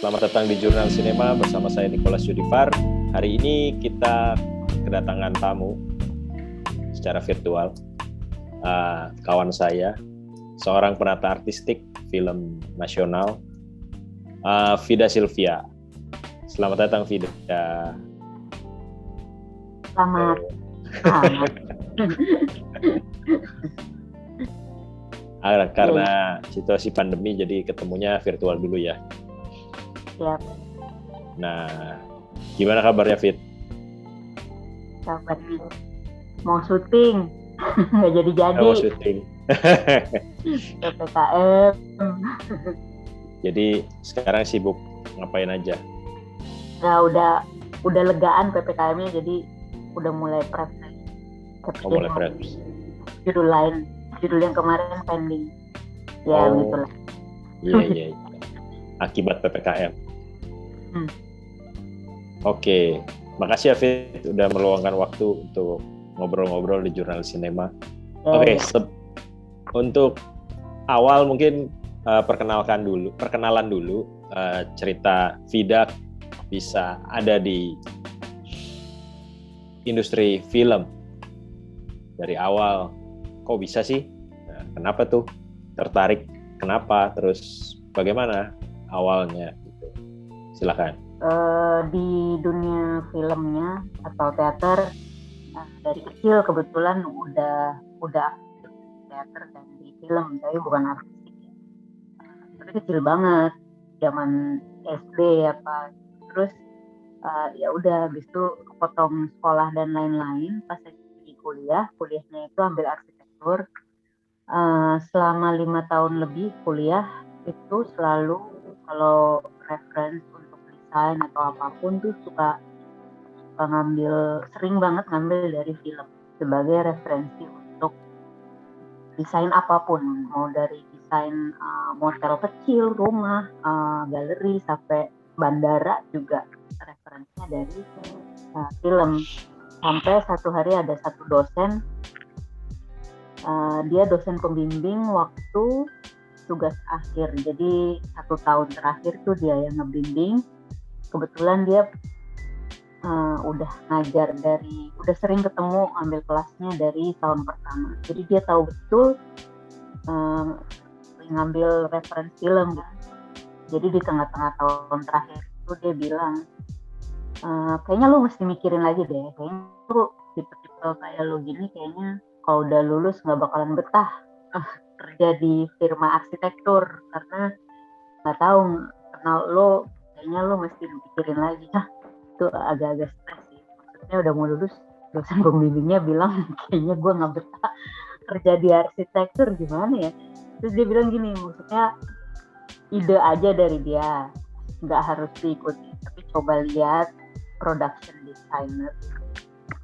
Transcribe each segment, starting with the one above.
Selamat datang di Jurnal Sinema bersama saya Nicholas Yudifar. Hari ini kita kedatangan tamu secara virtual, kawan saya, seorang penata artistik film nasional, Vida Sylvia. Selamat datang, Vida. Selamat. Karena situasi pandemi, jadi ketemunya virtual dulu ya. Siap. Nah, gimana kabarnya, Fit? Kabar nih. Mau syuting, nggak jadi-jadi. Mau syuting. PPKM. Jadi sekarang sibuk ngapain aja? Nah, udah legaan PPKM-nya, jadi udah mulai prep. Mulai prep. Judul yang kemarin pending. Ya, begitulah. Iya. Akibat PPKM. Oke, makasih ya Fit udah meluangkan waktu untuk ngobrol-ngobrol di Jurnal Sinema. Oke, untuk awal mungkin perkenalan dulu cerita Vida bisa ada di industri film dari awal. Kok bisa sih? Nah, kenapa tuh tertarik? Kenapa? Terus bagaimana awalnya? Gitu. Silakan. Di dunia filmnya atau teater dari kecil kebetulan udah aktif di teater dan di film, tapi bukan artistik. Tapi kecil banget, zaman SD apa. Terus ya udah, habis itu kepotong sekolah dan lain-lain. Pas lagi kuliahnya itu ambil arsitektur. Selama 5 tahun lebih kuliah itu selalu kalau reference untuk desain atau apapun tuh suka sering banget ngambil dari film sebagai referensi untuk desain apapun, mau dari desain motel kecil, rumah, galeri sampai bandara juga referensinya dari film. Sampai satu hari ada satu dosen, dia dosen pembimbing waktu tugas akhir, jadi 1 tahun terakhir tuh dia yang ngebimbing. Kebetulan dia udah ngajar udah sering ketemu ambil kelasnya dari tahun pertama, jadi dia tahu betul ngambil referensi film gitu. Jadi di tengah-tengah tahun terakhir itu dia bilang, kayaknya lu mesti mikirin lagi deh, kayaknya lu tipe-tipe kayak lu gini kayaknya kalau udah lulus nggak bakalan betah kerja di firma arsitektur, karena nggak tahu kenal lo, kayaknya lo mesti mikirin lagi. Itu agak-agak stres sih, maksudnya udah mau lulus dosen pembimbingnya bilang kayaknya gue nggak betah kerja di arsitektur, gimana ya. Terus dia bilang gini, maksudnya ide aja dari dia, nggak harus diikuti, tapi coba lihat production designer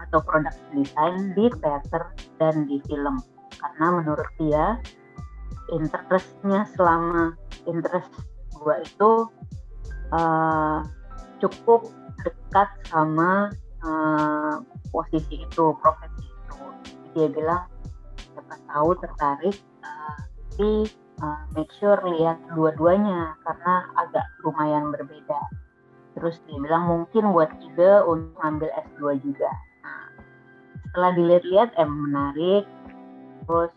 atau production design di teater dan di film, karena menurut dia interest gue itu cukup dekat sama posisi itu, profesi itu. Dia bilang siapa tahu tertarik, tapi make sure lihat dua-duanya karena agak lumayan berbeda. Terus dia bilang mungkin buat ide untuk ngambil S2 juga. Setelah dilihat-lihat menarik, terus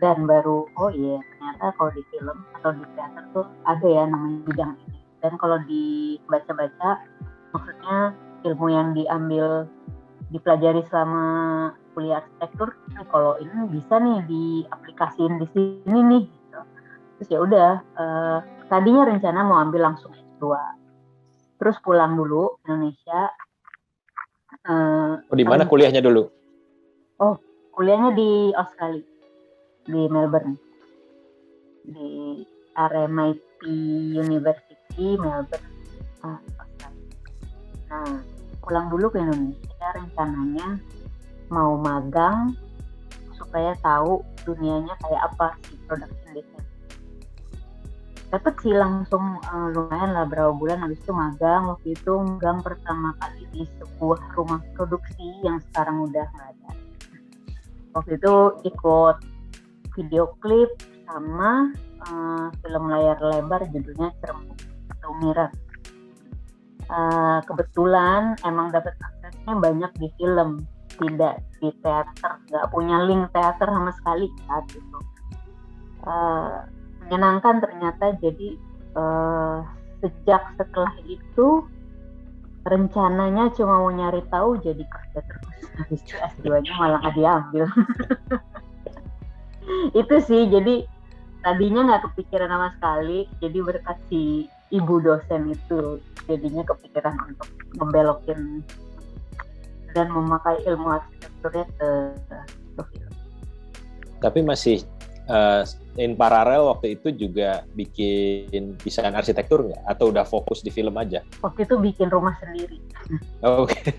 dan baru ternyata kalau di film atau di teater tuh ada ya namanya bidang ini. Dan kalau dibaca-baca, maksudnya ilmu yang dipelajari selama kuliah arsitektur, kalau ini bisa nih diaplikasiin di sini nih gitu. Terus ya udah, tadinya rencana mau ambil langsung S2, terus pulang dulu Indonesia. Di mana kuliahnya dulu? Kuliahnya di Australia, di Melbourne, di RMIT University Melbourne, Australia. Nah, pulang dulu ke Indonesia, rencananya mau magang supaya tahu dunianya kayak apa sih production design. Dapat sih langsung lumayan lah berapa bulan, habis itu magang. Waktu itu magang pertama kali di sebuah rumah produksi yang sekarang udah nggak ada. Waktu itu ikut video klip sama film layar lebar judulnya Cermin. Mirror. Kebetulan emang dapat aksesnya banyak di film, tidak di teater, nggak punya link teater sama sekali saat itu. Menyenangkan ternyata. Jadi sejak setelah itu rencananya cuma mau nyari tahu, jadi kerja terus. Habis itu S2-nya malah nggak diambil. Itu sih, jadi tadinya nggak kepikiran sama sekali, jadi berkat si ibu dosen itu jadinya kepikiran untuk membelokin dan memakai ilmu arsitekturnya ke film. Tapi masih in paralel waktu itu juga bikin desain arsitektur nggak? Atau udah fokus di film aja? Waktu itu bikin rumah sendiri. Oke.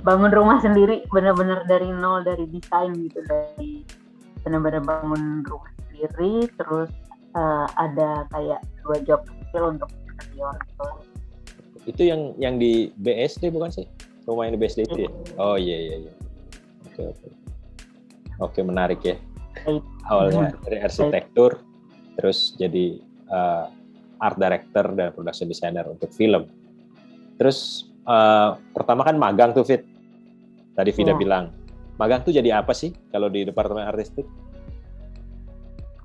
Bangun rumah sendiri, benar-benar dari nol, dari desain gitu, dari benar-benar bangun rumah sendiri. Terus ada kayak 2 job skill untuk interior gitu. Itu yang di BSD bukan sih? Rumah yang di BSD itu ya? Oh iya. Oke, menarik ya. Awalnya dari arsitektur, terus jadi art director dan production designer untuk film. Terus pertama kan magang tuh, Fit. Tadi Vida bilang, magang tuh jadi apa sih kalau di departemen artistik?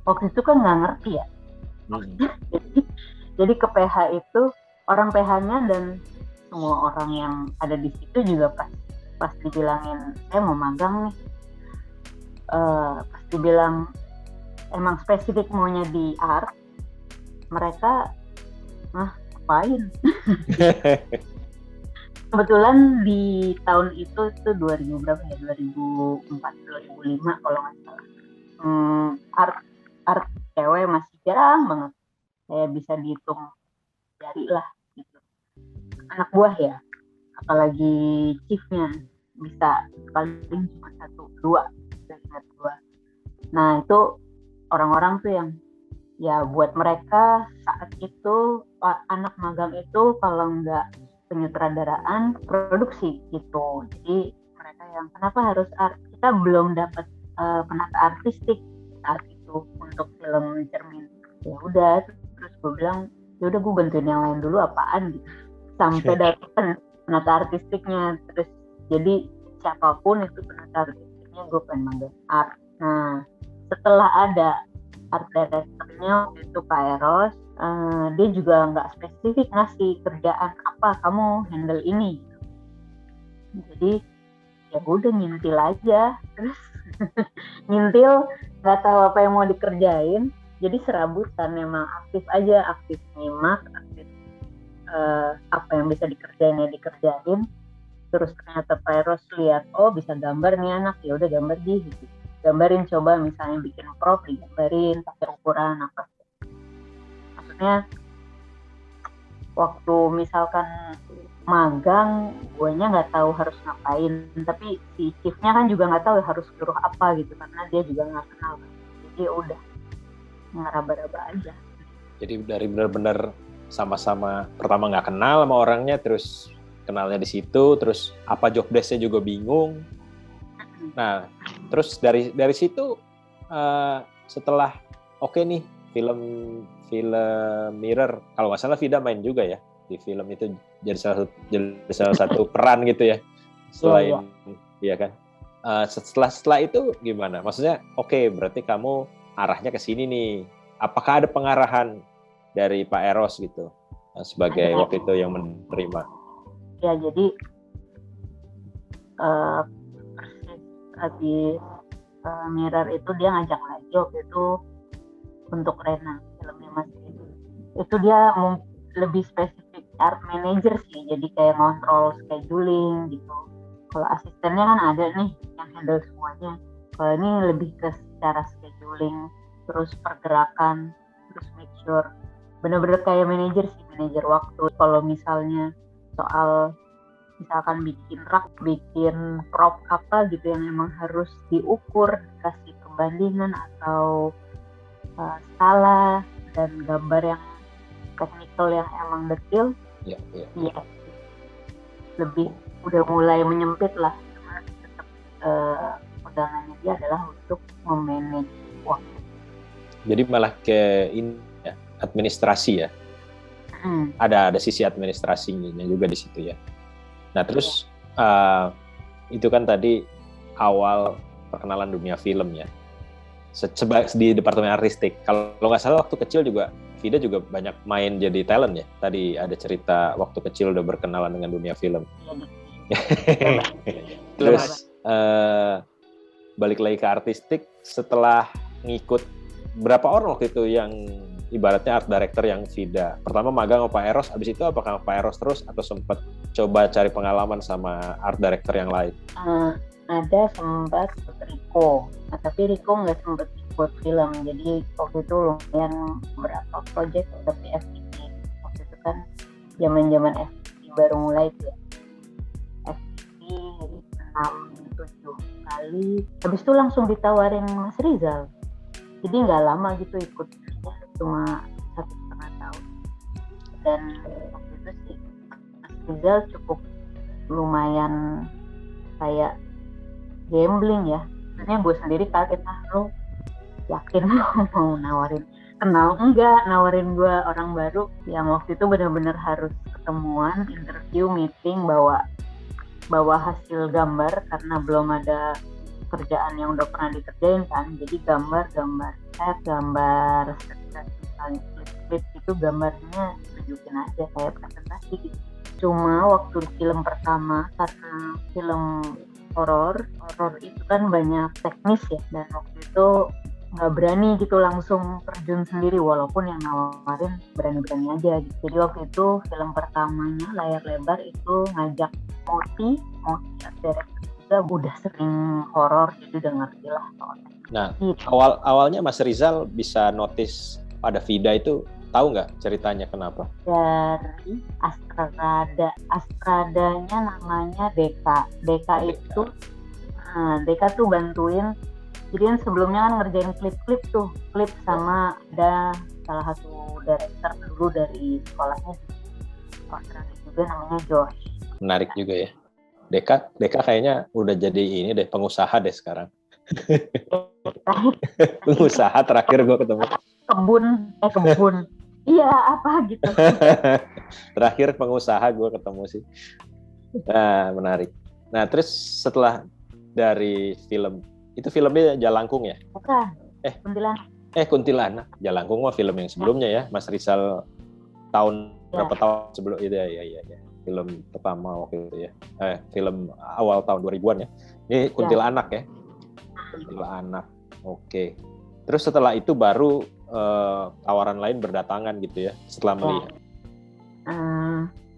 Waktu itu kan nggak ngerti ya. Jadi ke PH itu, orang PH-nya dan semua orang yang ada di situ juga pas dibilangin, saya mau magang nih. Pas dibilang emang spesifik maunya di art, mereka ngapain? Kebetulan di tahun itu 2000 berapa ya, 2004 2005 kalau nggak salah. Art cewek masih jarang banget, kayak bisa dihitung jari lah gitu. Anak buah ya, apalagi chiefnya bisa paling cuma 1-2. Nah itu orang-orang tuh yang ya buat mereka saat itu anak magang itu kalau nggak penyutradaraan produksi gitu. Jadi mereka yang kenapa harus art? Kita belum dapat penata artistik saat itu untuk film Cermin. Ya udah, terus gue bilang ya udah gue bantuin yang lain dulu apaan gitu sampai dapat penata artistiknya. Terus jadi siapapun itu penata artistiknya gue pengen magang art. Nah setelah ada art directornya itu Pak Eros, dia juga nggak spesifik ngasih kerjaan apa kamu handle ini. Jadi ya udah ngintil aja, terus ngintil nggak tahu apa yang mau dikerjain, jadi serabutan. Memang aktif nyimak, aktif apa yang bisa dikerjain ya dikerjain. Terus ternyata Pak Eros lihat, oh bisa gambar nih anak, ya udah gambar gitu. Gambarin, coba misalnya bikin prop, digambarin pakai ukuran apa. Maksudnya waktu misalkan magang, guanya nggak tahu harus ngapain, tapi si chiefnya kan juga nggak tahu harus suruh apa gitu, karena dia juga nggak kenal. Jadi udah ngeraba-raba aja. Jadi dari benar-benar sama-sama pertama nggak kenal sama orangnya, terus kenalnya di situ, terus apa job desk-nya juga bingung. Nah, terus dari situ setelah oke nih film Mirror, kalau nggak salah Vida main juga ya di film itu, jadi salah satu peran gitu ya. Selain iya kan. Setelah itu gimana? Maksudnya oke, berarti kamu arahnya ke sini nih. Apakah ada pengarahan dari Pak Eros gitu sebagai waktu itu yang menerima? Ya, jadi habis Mirror itu dia ngajak lagi waktu itu untuk Rena, filmnya Mas Edi. Itu dia lebih spesifik art manager sih, jadi kayak ngontrol scheduling gitu. Kalau asistennya kan ada nih yang handle semuanya. Kalau ini lebih ke secara scheduling, terus pergerakan, terus make sure benar-benar kayak manajer sih, manajer waktu. Kalau misalnya soal misalkan bikin rak, bikin prop apa gitu yang emang harus diukur, kasih perbandingan atau skala dan gambar yang teknikal yang emang detail, ya lebih udah mulai menyempit lah. Cuma tetap pegangannya dia adalah untuk memanage waktu. Jadi malah ke administrasi ya? ada sisi administrasinya juga di situ ya. Nah terus itu kan tadi awal perkenalan dunia film ya. Di departemen artistik. Kalau nggak salah waktu kecil juga Vida juga banyak main jadi talent ya. Tadi ada cerita waktu kecil udah berkenalan dengan dunia film. Terus balik lagi ke artistik setelah ngikut berapa orang waktu itu yang ibaratnya art director yang Vida pertama magang sama Pak Eros, abis itu apakah Pak Eros terus atau sempat coba cari pengalaman sama art director yang lain? Ada sempat Riko, tapi Riko nggak sempat ikut film, jadi waktu itu lumayan berapa project tapi FTV waktu itu kan zaman FTV baru mulai tuh ya, FTV 6-7 kali, habis itu langsung ditawarin Mas Rizal, jadi nggak lama gitu ikut, cuma 1,5 tahun. Dan waktu itu sih Mas Rizal cukup lumayan kayak gambling ya, sebenarnya gue sendiri kaget, lo yakin lo mau nawarin gue orang baru yang waktu itu benar-benar harus ketemuan, interview, meeting, bawa hasil gambar karena belum ada kerjaan yang udah pernah dikerjain kan, jadi gambar set, gambar klip itu gambarnya tunjukin aja kayak presentasi gitu. Cuma waktu film pertama, karena film horor itu kan banyak teknis ya, dan waktu itu nggak berani gitu langsung terjun sendiri, walaupun yang nawarin berani-berani aja gitu. Jadi waktu itu film pertamanya layar lebar itu ngajak Moti art director juga, udah sering horor jadi udah ngerti lah soalnya. Nah gitu. Awalnya Mas Rizal bisa notice pada Vida itu, tahu nggak ceritanya kenapa? Dari Astradanya namanya Deka itu Deka tuh bantuin, jadi kan sebelumnya kan ngerjain klip sama ada salah satu director dulu dari sekolahnya Australia juga namanya Josh. Menarik juga ya, Deka kayaknya udah jadi ini deh, pengusaha deh sekarang. Pengusaha terakhir gue ketemu kebun iya apa gitu. Terakhir pengusaha gue ketemu sih. Nah menarik. Nah terus setelah dari film itu, filmnya Jalangkung ya? Bukan. Kuntilanak. Jalangkung mah film yang sebelumnya ya, Mas Rizal tahun berapa tahun sebelum itu ya. Film pertama waktu itu ya. Film awal tahun 2000-an ya. Ini Kuntilanak ya. Kuntilanak. Oke. Terus setelah itu baru tawaran lain berdatangan gitu ya setelah melihat.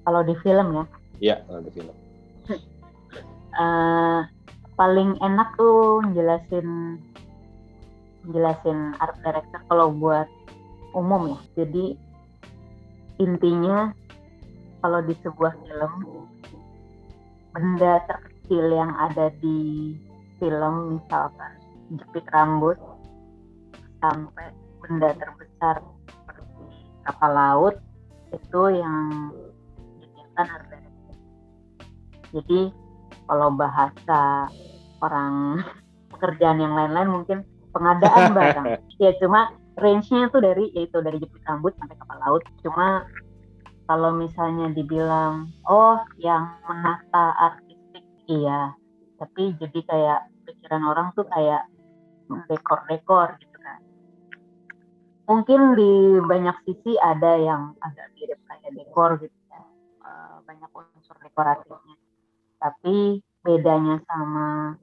Kalau di film ya? Iya, kalau di film. Paling enak tuh jelasin art director kalau buat umum ya. Jadi intinya kalau di sebuah film, benda terkecil yang ada di film misalkan jepit rambut sampai benda terbesar seperti kapal laut, itu yang dipikirkan art director. Jadi kalau bahasa orang pekerjaan yang lain-lain mungkin pengadaan barang. Ya cuma range-nya tuh dari jepit rambut sampai kapal laut. Cuma kalau misalnya dibilang yang menata artistik, iya. Tapi jadi kayak pikiran orang tuh kayak dekor gitu kan. Mungkin di banyak sisi ada yang agak mirip kayak dekor gitu ya. Banyak unsur dekoratifnya. Tapi bedanya sama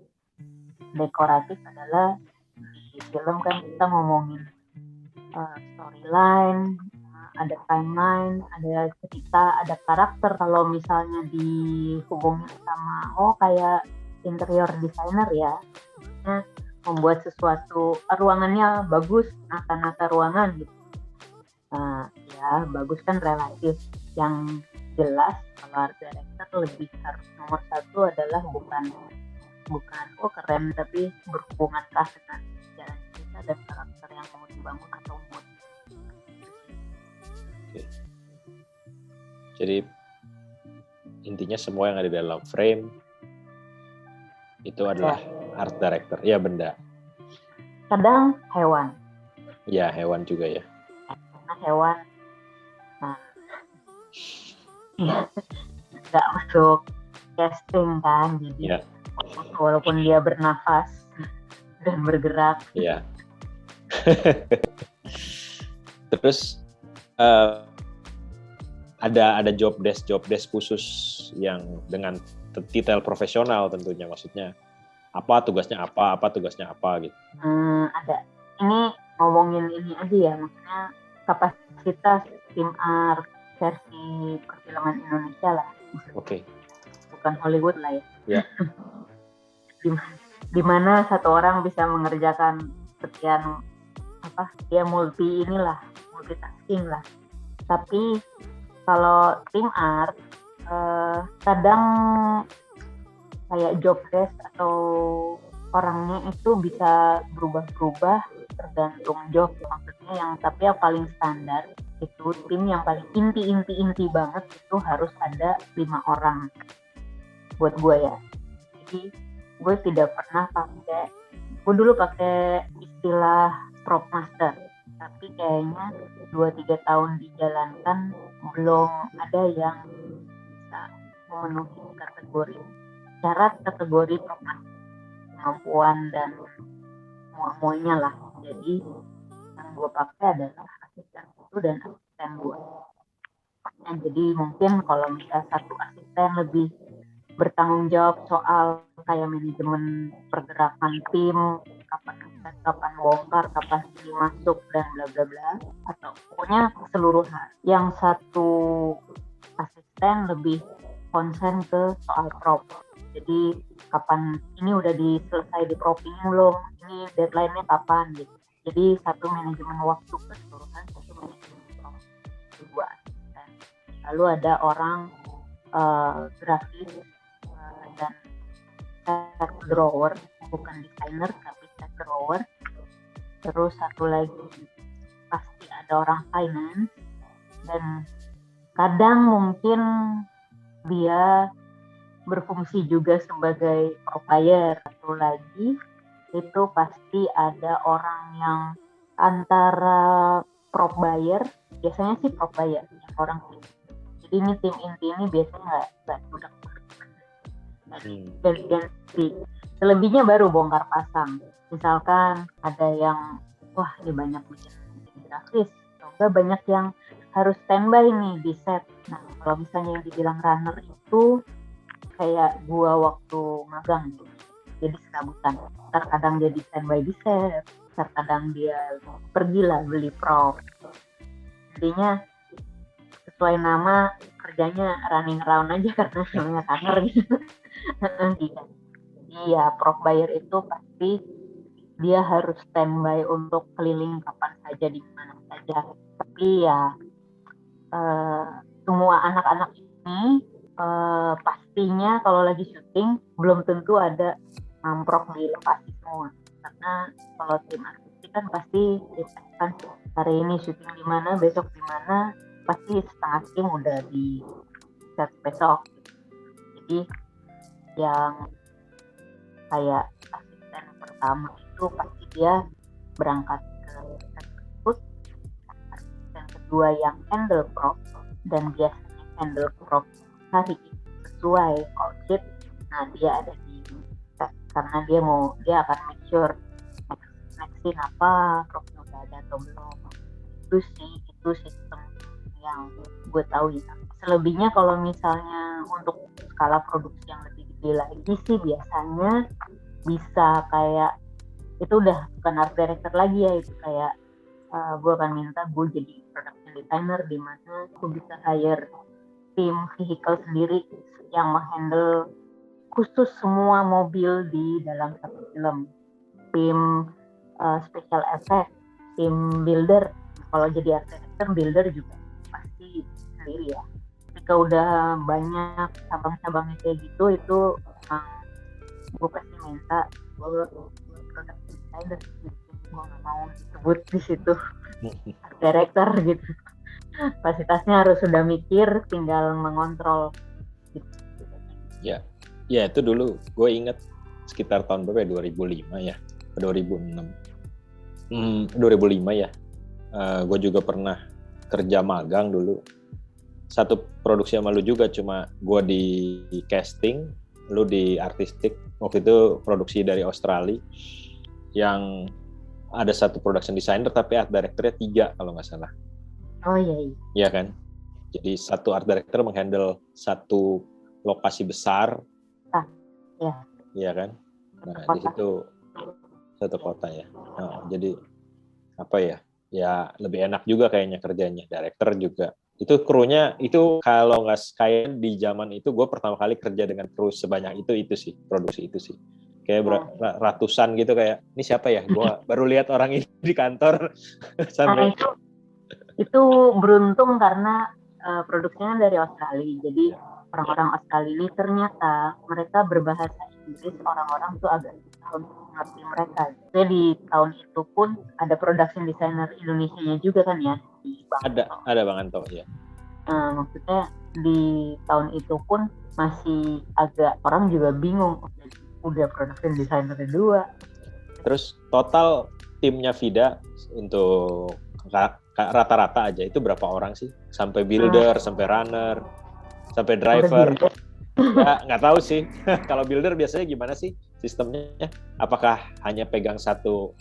dekoratif adalah di film kan kita ngomongin storyline, ada timeline, ada cerita, ada karakter. Kalau misalnya dihubungin sama kayak interior designer ya, membuat sesuatu ruangannya bagus, nata ruangan gitu. Ya bagus kan relatif. Yang jelas kalau art director lebih harus nomor satu adalah bukan keren, tapi berhubungankah dengan jalan cerita dan karakter yang mau dibangun atau mood. Jadi intinya semua yang ada di dalam frame itu adalah art director. Ya benda. Kadang hewan. Ya hewan juga ya. Karena hewan Iya, nggak masuk casting kan, jadi walaupun dia bernafas dan bergerak. Iya. Terus ada job desk khusus yang dengan detail profesional tentunya, maksudnya apa tugasnya gitu. Ada. Ini ngomongin ini aja ya, maksudnya kapasitas tim art versi perfilman Indonesia lah. Oke. Bukan Hollywood lah ya. Ya. Di mana satu orang bisa mengerjakan sekian dia multitasking lah. Tapi kalau tim art kadang kayak job desk atau orangnya itu bisa berubah-ubah tergantung job. Maksudnya yang paling standar itu tim yang paling inti banget itu harus ada 5 orang buat gue ya. Jadi gue tidak pernah gue dulu pakai istilah prop master, tapi kayaknya 2-3 tahun dijalankan belum ada yang bisa memenuhi syarat kategori prop master, kemampuan dan semuanya lah. Jadi yang gue pakai adalah asisten itu dan asisten gue. Nah, jadi mungkin kalau misalnya satu asisten lebih bertanggung jawab soal kayak manajemen pergerakan tim, kapan bongkar, kapan ini masuk dan bla bla bla, atau pokoknya keseluruhan. Yang satu asisten lebih konsen ke soal prop. Jadi kapan ini udah selesai di propping belum, ini deadline-nya kapan gitu. Jadi satu manajemen waktu keseluruhan, satu manajemen prop, dua asisten. Lalu ada orang grafis dan set drawer, bukan desainer tapi set drawer. Terus satu lagi pasti ada orang finance, dan kadang mungkin dia berfungsi juga sebagai prop buyer. Satu lagi itu pasti ada orang yang antara prop buyer, biasanya sih prop buyer orang tim. Jadi ini tim inti ini biasanya nggak ganti. Selebihnya baru bongkar pasang. Misalkan ada yang ini banyak bikin grafis, atau banyak yang harus standby nih di set. Nah kalau misalnya yang dibilang runner itu kayak gua waktu magang gitu, jadi serabutan. Terkadang jadi standby di set, terkadang dia pergilah beli prop. Intinya sesuai nama kerjanya running around aja karena namanya runner gitu. Iya, prop buyer itu pasti dia harus standby untuk keliling kapan saja di mana saja. Tapi ya semua anak-anak ini pastinya kalau lagi syuting belum tentu ada ngamprok di lokasi semua. Karena kalau tim artistik kan pasti kan hari ini syuting di mana, besok di mana, pasti setengah tim udah di set besok. Jadi yang kayak asisten pertama itu pasti dia berangkat ke set tersebut. Asisten kedua yang handle prop dan biasanya handle prop hari ini sesuai call sheet. Nah dia ada di set karena dia akan make sure next scene apa, propnya udah ada atau belum. Itu sistem yang gue tahu ya. Selebihnya kalau misalnya untuk skala produksi yang lebih gede lagi sih biasanya bisa kayak itu udah bukan art director lagi ya, itu kayak gue akan minta gue jadi production designer di mana gue bisa hire tim vehicle sendiri yang menghandle khusus semua mobil di dalam satu film, tim special effect, tim builder. Kalau jadi art director builder juga pasti sendiri ya. Ketika udah banyak cabang-cabangnya kayak gitu, itu gue pasti minta gue production designer, gue nggak mau disebut di situ art director gitu. Kapasitasnya harus sudah mikir, tinggal mengontrol gitu. Ya itu dulu gue inget sekitar tahun berapa ya, 2005 ya, 2006 2005 ya. Gue juga pernah kerja magang dulu satu produksi sama lu juga, cuma gue di casting, lu di artistik. Waktu itu produksi dari Australia yang ada satu production designer tapi art director-nya 3 kalau nggak salah. Oh iya. Iya kan? Jadi satu art director menghandle satu lokasi besar. Iya. Iya kan? Nah, di situ satu kota ya. Nah, jadi apa ya? Ya lebih enak juga kayaknya kerjanya. Director juga. Itu krunya itu kalau nggak kayak di zaman itu gue pertama kali kerja dengan kru sebanyak itu sih, produksi itu sih. Kayak ratusan gitu, kayak ini siapa ya? Gue baru lihat orang ini di kantor. Sampai itu beruntung karena produksinya dari Australia. Jadi orang-orang Australia ini ternyata mereka berbahasa Inggris, orang-orang tuh agak susah untuk mengerti mereka. Jadi di tahun itu pun ada production designer Indonesianya juga kan ya, di Bang Anto. Ada Bang Anto ya. Maksudnya di tahun itu pun masih agak orang juga bingung, udah production designer 2. Terus total timnya Vida untuk rata-rata aja itu berapa orang sih? Sampai builder, sampai runner, sampai driver? Ya, nggak tahu sih. Kalau builder biasanya gimana sih sistemnya? Apakah hanya pegang satu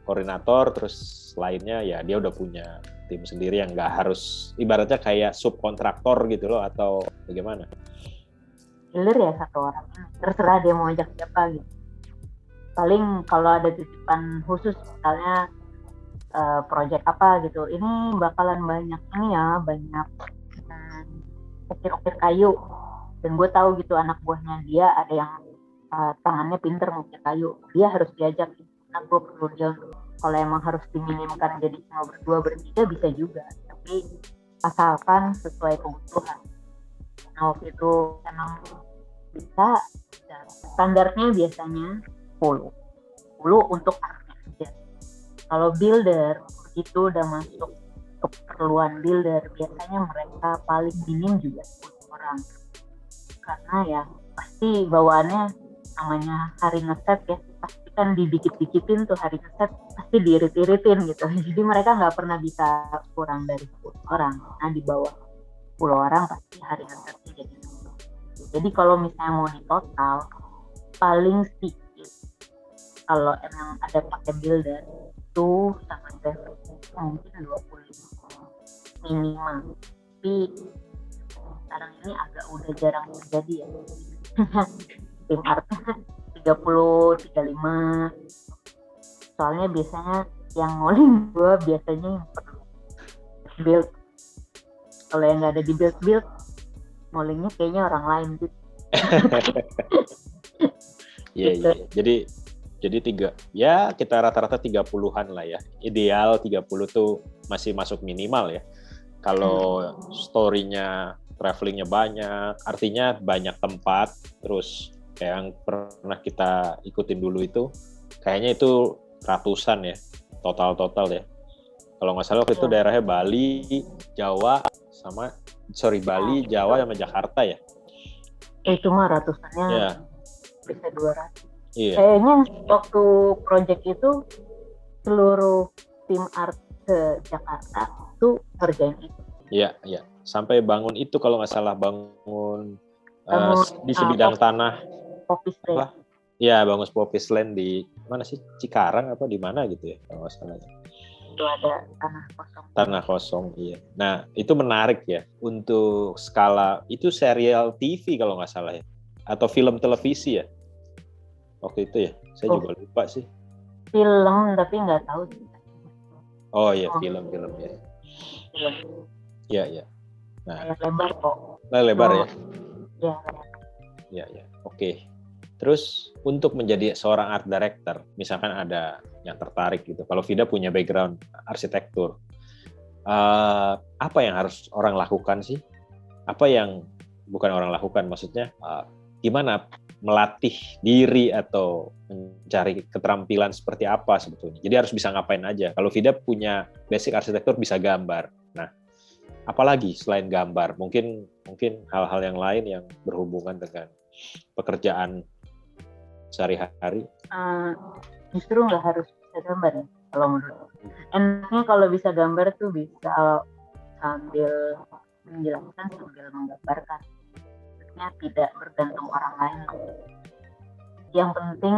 koordinator, terus lainnya ya dia udah punya tim sendiri yang nggak harus, ibaratnya kayak subkontraktor gitu loh, atau bagaimana? Builder ya satu orang, terserah dia mau ajak siapa gitu. Paling kalau ada titipan khusus misalnya project apa gitu, ini bakalan banyak ini ya, banyak ukir-ukir kayu, dan gue tahu gitu anak buahnya dia ada yang tangannya pinter ngukir kayu, dia harus diajak. Nah, gue perlu dia. Kalau emang harus diminimkan jadi cuma berdua bertiga bisa juga, tapi asalkan sesuai kebutuhan. Nah waktu itu emang bisa, standarnya biasanya 10 untuk artnya aja. Kalau builder begitu udah masuk keperluan builder, biasanya mereka paling minim juga 10 orang, karena ya pasti bawaannya namanya hari ngeset ya, pasti kan didikit-dikitin tuh hari ngeset, pasti diirit-iritin gitu. Jadi mereka nggak pernah bisa kurang dari 10 orang. Nah di bawah 10 orang pasti hari ngesetnya jadi 10. Jadi kalau misalnya mau di total paling sedikit kalau emang ada pakai builder itu sama driver mungkin 25 minimal. Tapi sekarang ini agak udah jarang terjadi ya. Tim artnya 30-35. Soalnya biasanya yang ngoling gue biasanya yang perlu build. Kalau yang nggak ada di build ngolingnya kayaknya orang lain gitu. Iya. Jadi 3, ya kita rata-rata 30-an lah ya. Ideal 30 tuh masih masuk minimal ya. Kalau story-nya, travelingnya banyak, artinya banyak tempat, terus kayak yang pernah kita ikutin dulu itu, kayaknya itu ratusan ya, total ya. Kalau nggak salah waktu itu daerahnya Bali, Jawa, Bali, Jawa, sama Jakarta ya. Itu mah ratusannya ya. Bisa 200. Iya. Kayaknya waktu project itu seluruh tim art ke Jakarta tuh kerjain itu. Iya. Sampai bangun itu kalau nggak salah, bangun di sebidang tanah. Popis Land. Iya, bangun Popis Land di mana sih? Cikarang apa di mana gitu ya kalau nggak salah. Itu ada tanah kosong, iya. Nah, itu menarik ya untuk skala itu, serial TV kalau nggak salah ya, atau film televisi ya waktu itu ya, saya juga lupa sih. Film tapi nggak tahu. Oh iya, film ya. Iya. Nah, lebar kok. Lebar ya. Iya. Oke. Terus untuk menjadi seorang art director, misalkan ada yang tertarik gitu. Kalau Vida punya background arsitektur, apa yang harus orang lakukan sih? Bukan orang lakukan, maksudnya gimana melatih diri atau mencari keterampilan seperti apa sebetulnya? Jadi harus bisa ngapain aja. Kalau Vida punya basic arsitektur, bisa gambar. Nah, apalagi selain gambar? Mungkin hal-hal yang lain yang berhubungan dengan pekerjaan sehari-hari. Justru nggak harus bisa gambar ya, kalau menurut. Enaknya kalau bisa gambar tuh bisa sambil menjelaskan sambil menggambarkan. Maksudnya tidak bergantung orang lain. Yang penting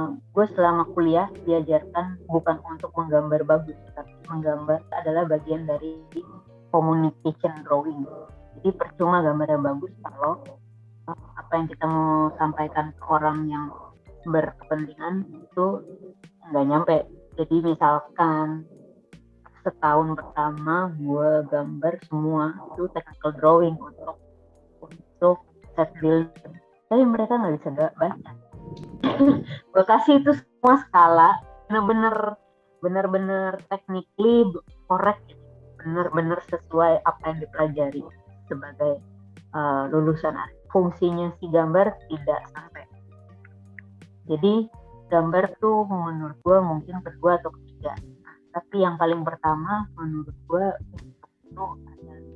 gue selama kuliah diajarkan bukan untuk menggambar bagus, tapi menggambar adalah bagian dari communication drawing. Jadi percuma gambarnya bagus kalau apa yang kita mau sampaikan ke orang yang berkepentingan itu nggak nyampe. Jadi misalkan setahun pertama gue gambar semua itu technical drawing untuk set build, tapi mereka nggak bisa baca. Gue kasih itu semua skala bener-bener technically correct, bener-bener sesuai apa yang dipelajari sebagai lulusan art. Fungsinya si gambar tidak sampai. Jadi gambar tuh menurut gue mungkin kedua atau ketiga. Tapi yang paling pertama menurut gue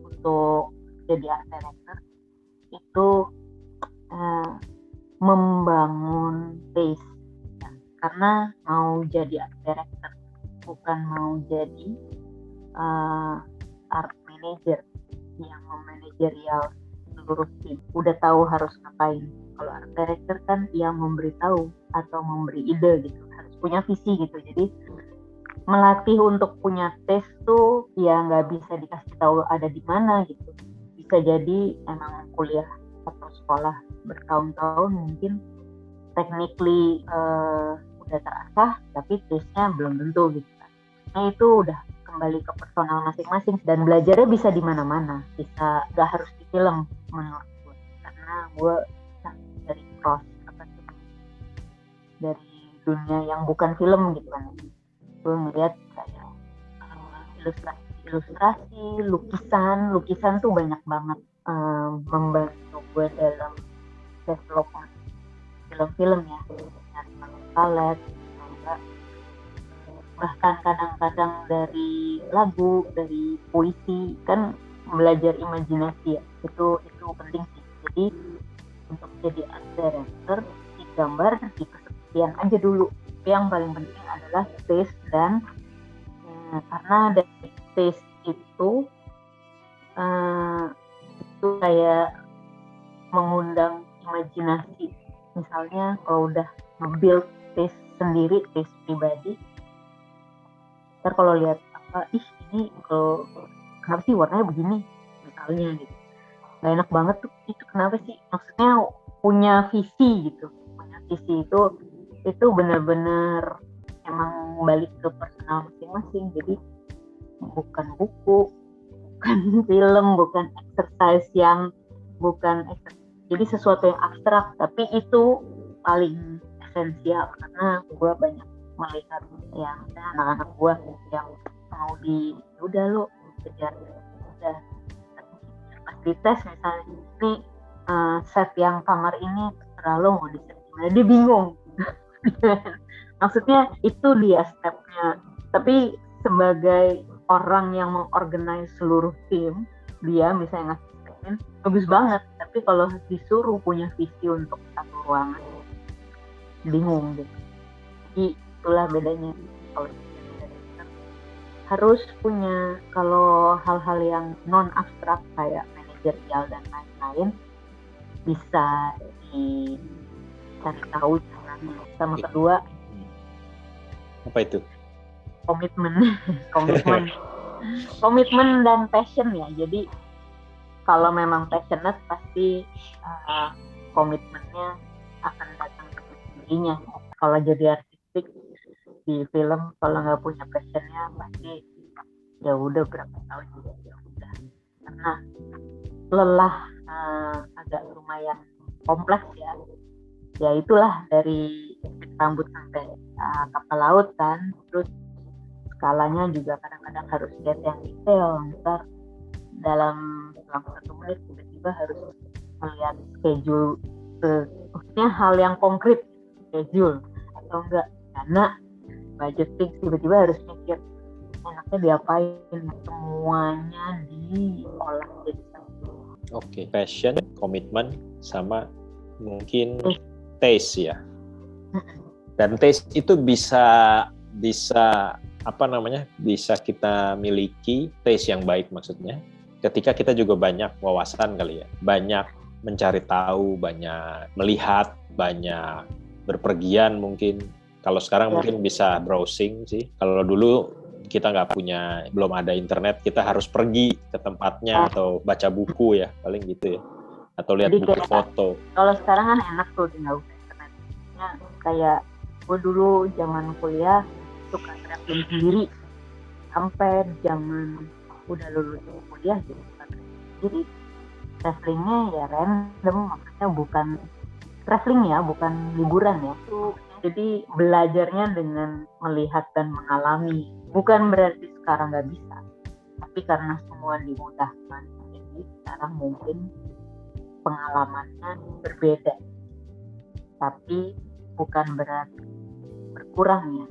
untuk jadi art director itu membangun taste. Karena mau jadi art director bukan mau jadi art manager yang memanajerial seluruh tim. Udah tahu harus ngapain. Kalau art director kan yang memberitahu atau memberi ide gitu, harus punya visi gitu. Jadi melatih untuk punya taste tuh ya nggak bisa dikasih tahu ada di mana gitu. Bisa jadi emang kuliah atau sekolah bertahun-tahun mungkin technically udah terasah, tapi taste-nya belum tentu gitu. Nah itu udah kembali ke personal masing-masing, dan belajarnya bisa di mana-mana, bisa nggak harus di film menurut gue, karena gue dari dari dunia yang bukan film gitu kan, gue ngeliat kayak ilustrasi, lukisan tuh banyak banget membantu gue dalam development film-film ya, palet, bahkan kadang-kadang dari lagu, dari puisi, kan belajar imajinasi ya, itu penting sih. Jadi untuk jadi art director, di gambar di kesepian aja dulu. Yang paling penting adalah taste, dan karena dari taste itu kayak mengundang imajinasi. Misalnya kalau udah nge-build taste sendiri, taste pribadi, ntar kalau lihat apa, ini kalau kenapa sih warnanya begini misalnya gitu, nggak enak banget tuh, itu kenapa sih, maksudnya punya visi gitu. Punya visi itu benar-benar emang balik ke personal masing-masing. Jadi bukan buku, bukan film, bukan exercise jadi sesuatu yang abstrak, tapi itu paling esensial. Karena gue banyak melihat yang anak-anak gue yang mau udah lo kejar, udah pas dites misalnya, ini set yang kamar ini terserah lo mau diset gimana, dia bingung. Maksudnya itu dia stepnya, tapi sebagai orang yang mengorganize seluruh tim, dia misalnya ngasih stepin bagus banget, tapi kalau disuruh punya visi untuk satu ruangan bingung gitu. Jadi itulah bedanya. Kalau harus punya, kalau hal-hal yang non abstrak kayak manajerial dan lain-lain bisa dicari tahu caranya. Sama kedua, apa itu? Komitmen dan passion ya. Jadi kalau memang passionate pasti komitmennya akan datang ke sendirinya. Kalau jadi artistik di film, kalau nggak punya passionnya pasti ya udah berapa tahun juga ya udah, karena lelah, agak lumayan kompleks ya itulah dari rambut sampai kapal laut kan. Terus skalanya juga kadang-kadang harus lihat yang detail, ntar dalam 1 menit tiba-tiba harus melihat schedule, maksudnya hal yang konkret, schedule atau enggak, karena budgeting tiba-tiba harus mikir enaknya diapain, semuanya diolah jadi satu. Oke, passion, komitmen, sama mungkin taste ya. Dan taste itu bisa bisa kita miliki, taste yang baik maksudnya, ketika kita juga banyak wawasan kali ya, banyak mencari tahu, banyak melihat, banyak berpergian mungkin. Kalau sekarang mungkin bisa browsing sih. Kalau dulu kita nggak punya, belum ada internet, kita harus pergi ke tempatnya atau baca buku ya, paling gitu ya. Atau lihat buku foto. Kalau sekarang kan enak tuh tinggal internetnya. Kayak gue dulu zaman kuliah suka traveling sendiri. Sampai zaman udah lulus kuliah jadi suka traveling sendiri. Travelingnya ya random, maksudnya bukan traveling ya, bukan liburan ya. Jadi belajarnya dengan melihat dan mengalami. Bukan berarti sekarang nggak bisa, tapi karena semua dimudahkan, jadi sekarang mungkin pengalamannya berbeda. Tapi bukan berarti berkurang ya.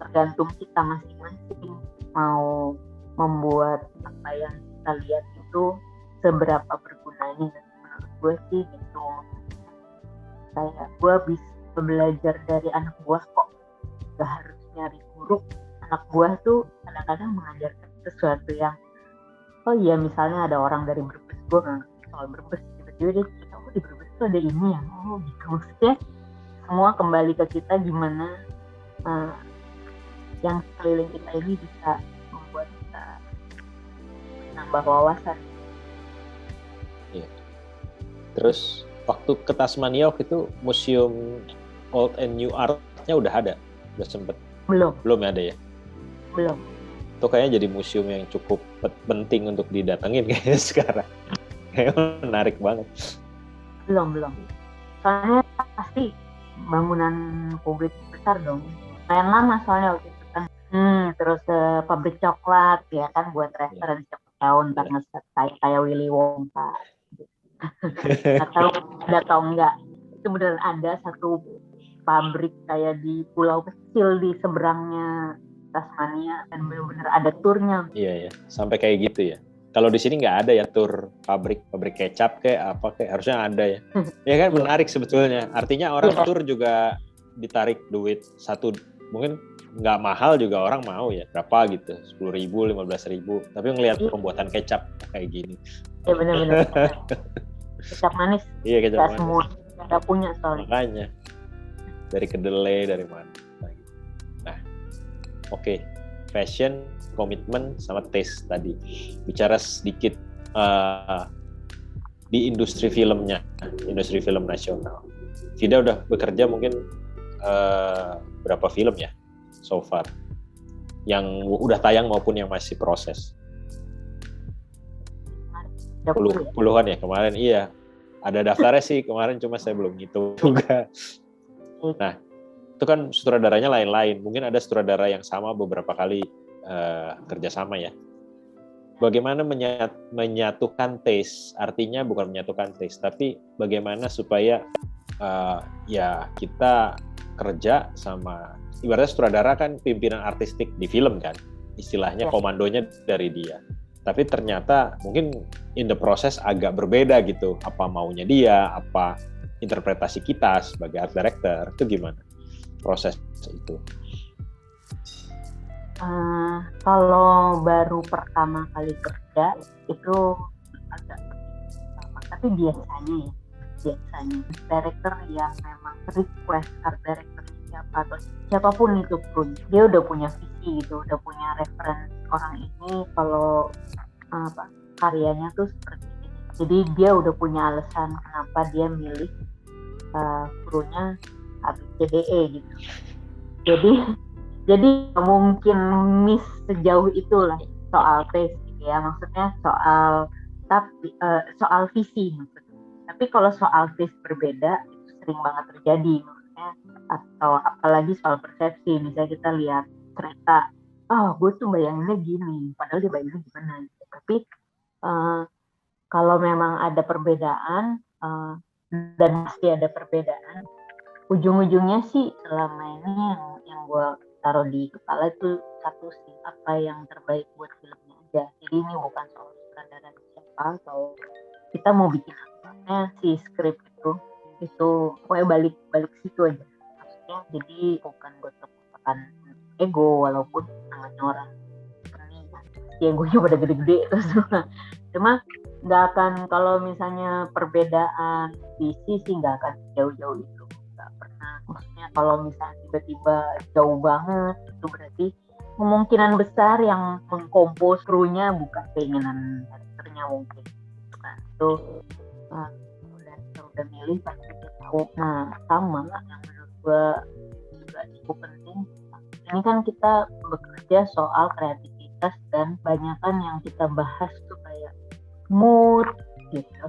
Tergantung kita masing-masing mau membuat apa yang kita lihat itu seberapa bergunanya. Menurut gue sih gitu. Kayak gue bisa belajar dari anak buah kok, gak harus nyari guru. Anak buah tuh kadang-kadang mengajarkan sesuatu yang, oh iya misalnya ada orang dari Brebes, gue nggak ngerti soal Brebes, tiba-tiba dia cerita, oh di Brebes tuh ada ini ya, oh gitu. Maksudnya semua kembali ke kita gimana yang sekeliling kita ini bisa membuat kita nambah wawasan. Iya. Terus waktu ke Tasmania waktu itu museum Old and New Art-nya udah ada? Udah sempet? Belum ada ya? Belum. Itu kayaknya jadi museum yang cukup penting untuk didatengin kayaknya sekarang. Kayaknya menarik banget. Belum. Soalnya pasti bangunan publik besar dong. Lumayan lama soalnya waktu itu kan. Terus pabrik coklat ya kan buat referensi setiap tahun karena kayak Willy Wonka. Atau ada atau enggak. Itu beneran ada satu pabrik kayak di pulau kecil di seberangnya Tasmania dan benar-benar ada turnya. Iya, sampai kayak gitu ya. Kalau di sini nggak ada ya tur pabrik kecap kayak apa kayak harusnya ada ya. Ya kan menarik sebetulnya. Artinya orang tur juga ditarik duit satu, mungkin nggak mahal juga orang mau ya, berapa gitu, 10.000, 15.000. Tapi ngelihat pembuatan kecap kayak gini. Ya benar-benar. Kecap manis. Iya, kecap manis. Semua nggak punya soalnya. Makanya dari kedelai dari mana. Nah, oke. Fashion, komitmen, sama taste tadi. Bicara sedikit di industri filmnya, industri film nasional. Vida udah bekerja mungkin berapa film ya so far? Yang udah tayang maupun yang masih proses? Puluhan ya kemarin, iya. Ada daftarnya sih kemarin, cuma saya belum ngitung juga. Nah, itu kan sutradaranya lain-lain. Mungkin ada sutradara yang sama beberapa kali kerjasama ya. Bagaimana menyatukan taste? Artinya bukan menyatukan taste, tapi bagaimana supaya ya kita kerja sama, ibaratnya sutradara kan pimpinan artistik di film kan, istilahnya komandonya dari dia. Tapi ternyata mungkin in the process agak berbeda gitu. Apa maunya dia, apa interpretasi kita sebagai art director, itu gimana proses itu? Kalau baru pertama kali kerja itu agak sama, tapi biasanya director yang memang request art director siapa atau siapapun itu pun dia udah punya visi gitu, udah punya referensi orang ini kalau karyanya tuh seperti ini. Jadi dia udah punya alasan kenapa dia milih krunya ABCDE gitu. Jadi mungkin miss sejauh itulah soal taste gitu ya, maksudnya soal visi maksudnya. Tapi kalau soal taste berbeda itu sering banget terjadi maksudnya, atau apalagi soal persepsi. Misalnya kita lihat cerita, gue tuh bayanginnya gini, padahal dia bayanginnya gimana gitu. Tapi kalau memang ada perbedaan dan pasti ada perbedaan, ujung-ujungnya sih selama ini yang gue taruh di kepala itu satu sih, apa yang terbaik buat filmnya aja. Jadi ini bukan soal sutradara siapa atau kita mau bikin apa, si skrip itu pokoknya balik situ aja. Maksudnya jadi bukan buat tekan ego walaupun namanya orang seni egonya pada gede-gede terus. Cuma nggak akan, kalau misalnya perbedaan visi sih nggak akan jauh-jauh itu, nggak pernah. Maksudnya kalau misalnya tiba-tiba jauh banget itu berarti kemungkinan besar yang mengkompos krunya bukan keinginan directornya mungkin. Nah, itu udah milih pasti dia tahu. Nah, sama yang menurut gue juga cukup penting. Ini kan kita bekerja soal kreativitas dan banyakan yang kita bahas tuh kayak mood gitu,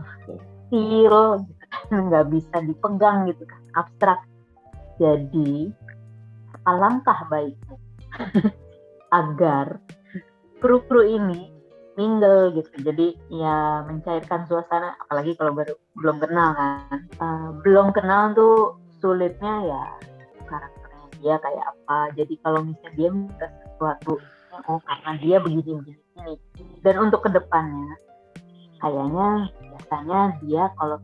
feel gitu kan, nggak bisa dipegang gitu kan, abstrak. Jadi alangkah baiknya agar kru-kru ini mingle gitu, jadi ya mencairkan suasana, apalagi kalau belum kenal kan. Belum kenal tuh sulitnya ya karakternya dia kayak apa. Jadi kalau misalnya dia minta sesuatu, oh karena dia begini. Dan untuk kedepannya kayaknya biasanya dia kalau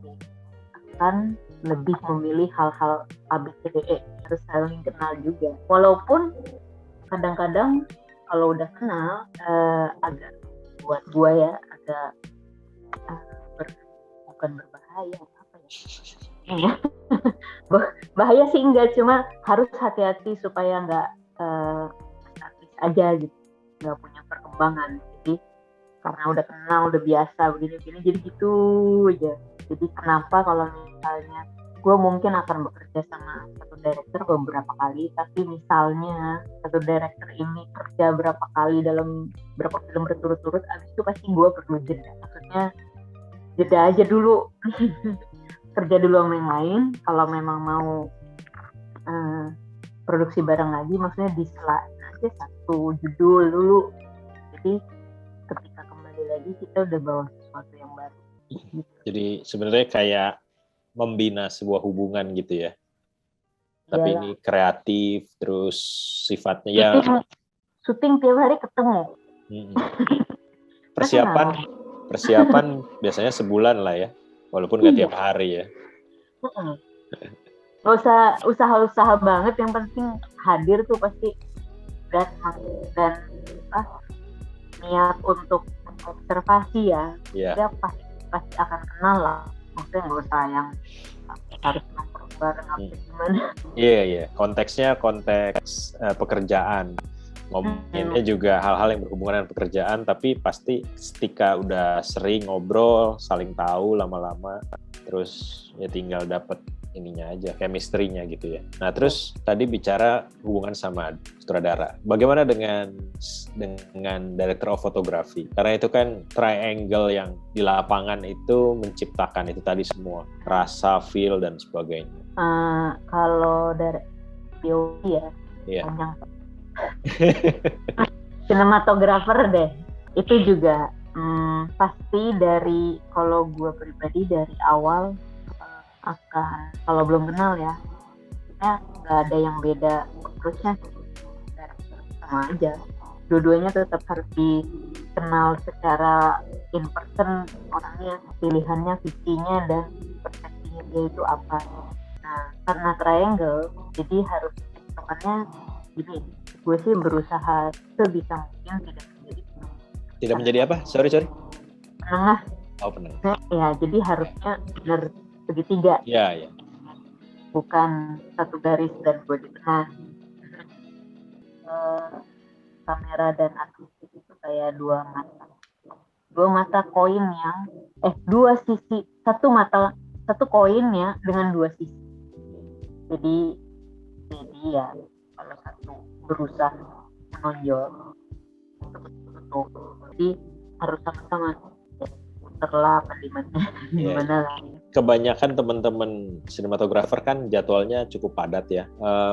akan lebih memilih hal-hal ABCDE, harus saling kenal juga. Walaupun kadang-kadang kalau udah kenal agak, buat gua ya, agak bukan berbahaya, apa ya? Bahaya sih enggak, cuma harus hati-hati supaya nggak statis aja gitu, nggak punya perkembangan. Jadi karena udah kenal, udah biasa begini-begini, jadi gitu aja. Jadi kenapa kalau misalnya gue mungkin akan bekerja sama satu director beberapa kali, tapi misalnya satu director ini kerja berapa kali dalam berapa film berturut-turut, abis itu pasti gue perlu jeda. Maksudnya jeda aja dulu, kerja dulu sama yang lain. Kalau memang mau produksi bareng lagi, maksudnya diselain aja satu judul dulu. Jadi ketika kembali lagi kita udah bawa sesuatu yang baru. Jadi sebenarnya kayak membina sebuah hubungan gitu ya. Tapi ini kreatif, terus sifatnya ya syuting tiap hari ketemu. Persiapan biasanya sebulan lah ya, walaupun nggak tiap hari ya. Nggak usah usaha banget, yang penting hadir tuh pasti, dan niat untuk observasi ya. Dia pasti akan kenal lah. Maksudnya nggak usah yang harus nongkrong bareng apa gimana. Iya. Konteksnya konteks pekerjaan. Ngomonginnya juga hal-hal yang berhubungan dengan pekerjaan, tapi pasti ketika udah sering ngobrol, saling tahu lama-lama, terus ya tinggal dapet ininya aja, chemistry-nya gitu ya. Nah, terus tadi bicara hubungan sama sutradara. Bagaimana dengan director of photography? Karena itu kan triangle yang di lapangan itu menciptakan itu tadi semua, rasa, feel, dan sebagainya. Kalau dari POV ya, panjang. Sinematografer deh. Itu juga pasti dari, kalau gue pribadi dari awal akan, kalau belum kenal ya, nggak ada yang beda approach-nya, sama aja. Dua-duanya tetap harus dikenal secara in person orangnya, pilihannya, visinya, dan persepsinya dia itu apa. Nah, karena triangle, jadi harus tekannya gini, gue sih berusaha sebisa mungkin tidak menjadi apa? Sorry. Penengah. Oh, penengah. Ya, jadi harusnya benar segitiga. Iya. Bukan satu garis dan gue di tengah. Kamera dan artistik itu kayak dua mata koin yang dua sisi, satu koinnya dengan dua sisi. Jadi ya kalau satu berusaha menonjol, jadi harus sama-sama puterlah apa gimana lah. Kebanyakan teman-teman sinematografer kan jadwalnya cukup padat ya.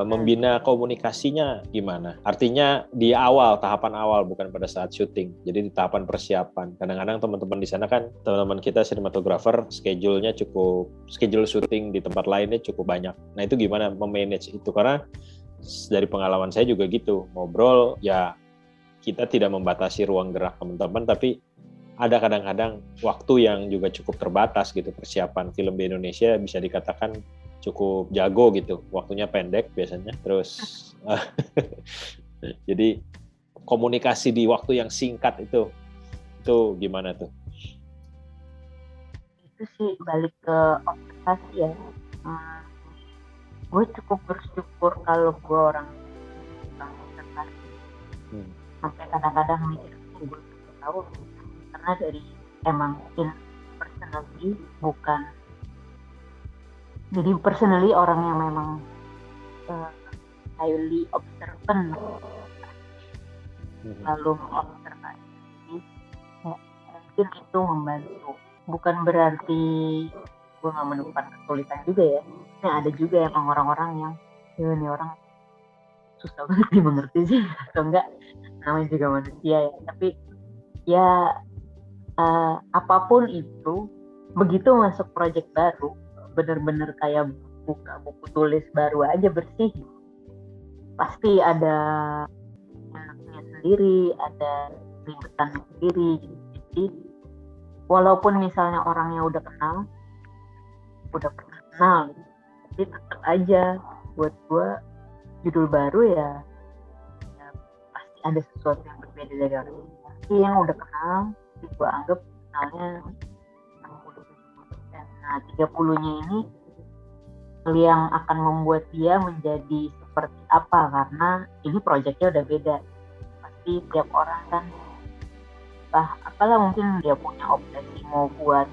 Membina komunikasinya gimana? Artinya di tahapan awal, bukan pada saat syuting. Jadi di tahapan persiapan. Kadang-kadang teman-teman di sana kan, teman-teman kita sinematografer schedule syuting di tempat lainnya cukup banyak. Nah, itu gimana memanage itu? Karena dari pengalaman saya juga gitu. Ngobrol ya, kita tidak membatasi ruang gerak teman-teman, tapi ada kadang-kadang waktu yang juga cukup terbatas gitu. Persiapan film di Indonesia bisa dikatakan cukup jago gitu, waktunya pendek biasanya. Terus jadi komunikasi di waktu yang singkat itu gimana tuh? Itu sih balik ke observasi ya. Gue cukup bersyukur kalau gue orang yang observasi. Sampai kadang-kadang mikir gue tahu karena dari emang personally bukan. Jadi personally orang yang memang highly observant, lalu mengobservasi, mungkin itu membantu. Bukan berarti gue nggak menemukan kesulitan juga ya. Nah, ada juga emang orang-orang yang ini orang susah banget dimengerti sih atau enggak, namanya juga manusia ya. Tapi ya apapun itu, begitu masuk project baru, bener-bener kayak buka buku tulis baru aja bersih, pasti ada enaknya sendiri, ada ribetannya sendiri. Jadi walaupun misalnya orangnya udah pernah kenal, tapi tetap aja buat gue judul baru ya pasti ada sesuatu yang berbeda dari orang lain. Tapi yang udah kenal, gue anggap kenalnya 60-70%. Nah 30-nya ini yang akan membuat dia menjadi seperti apa, karena ini proyeknya udah beda. Pasti tiap orang kan apalah, mungkin dia punya obsesi mau buat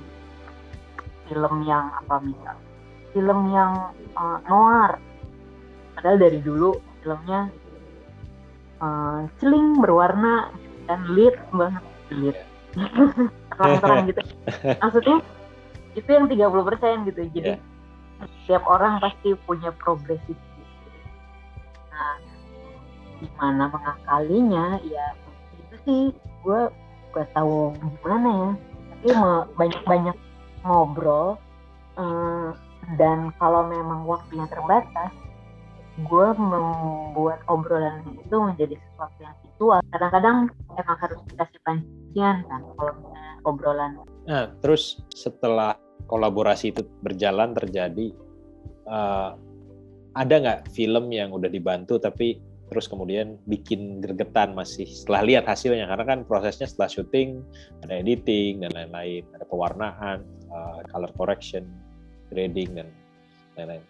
film yang film yang noir, padahal dari dulu filmnya celing berwarna dan lit banget, terang-terang gitu. Maksudnya itu yang 30% gitu. Jadi setiap orang pasti punya progresif. Nah, gimana mengakalinya ya itu sih gue gak tahu gimana ya, tapi banyak-banyak ngobrol, dan kalau memang waktunya terbatas, gue membuat obrolan itu menjadi sesuatu yang visual. Kadang-kadang emang harus dikasih pancian kan kalau misalnya obrolan. Nah, terus setelah kolaborasi itu berjalan terjadi, ada nggak film yang udah dibantu tapi terus kemudian bikin gregetan masih setelah lihat hasilnya? Karena kan prosesnya setelah syuting ada editing dan lain-lain, ada pewarnaan, color correction, grading dan lain-lain.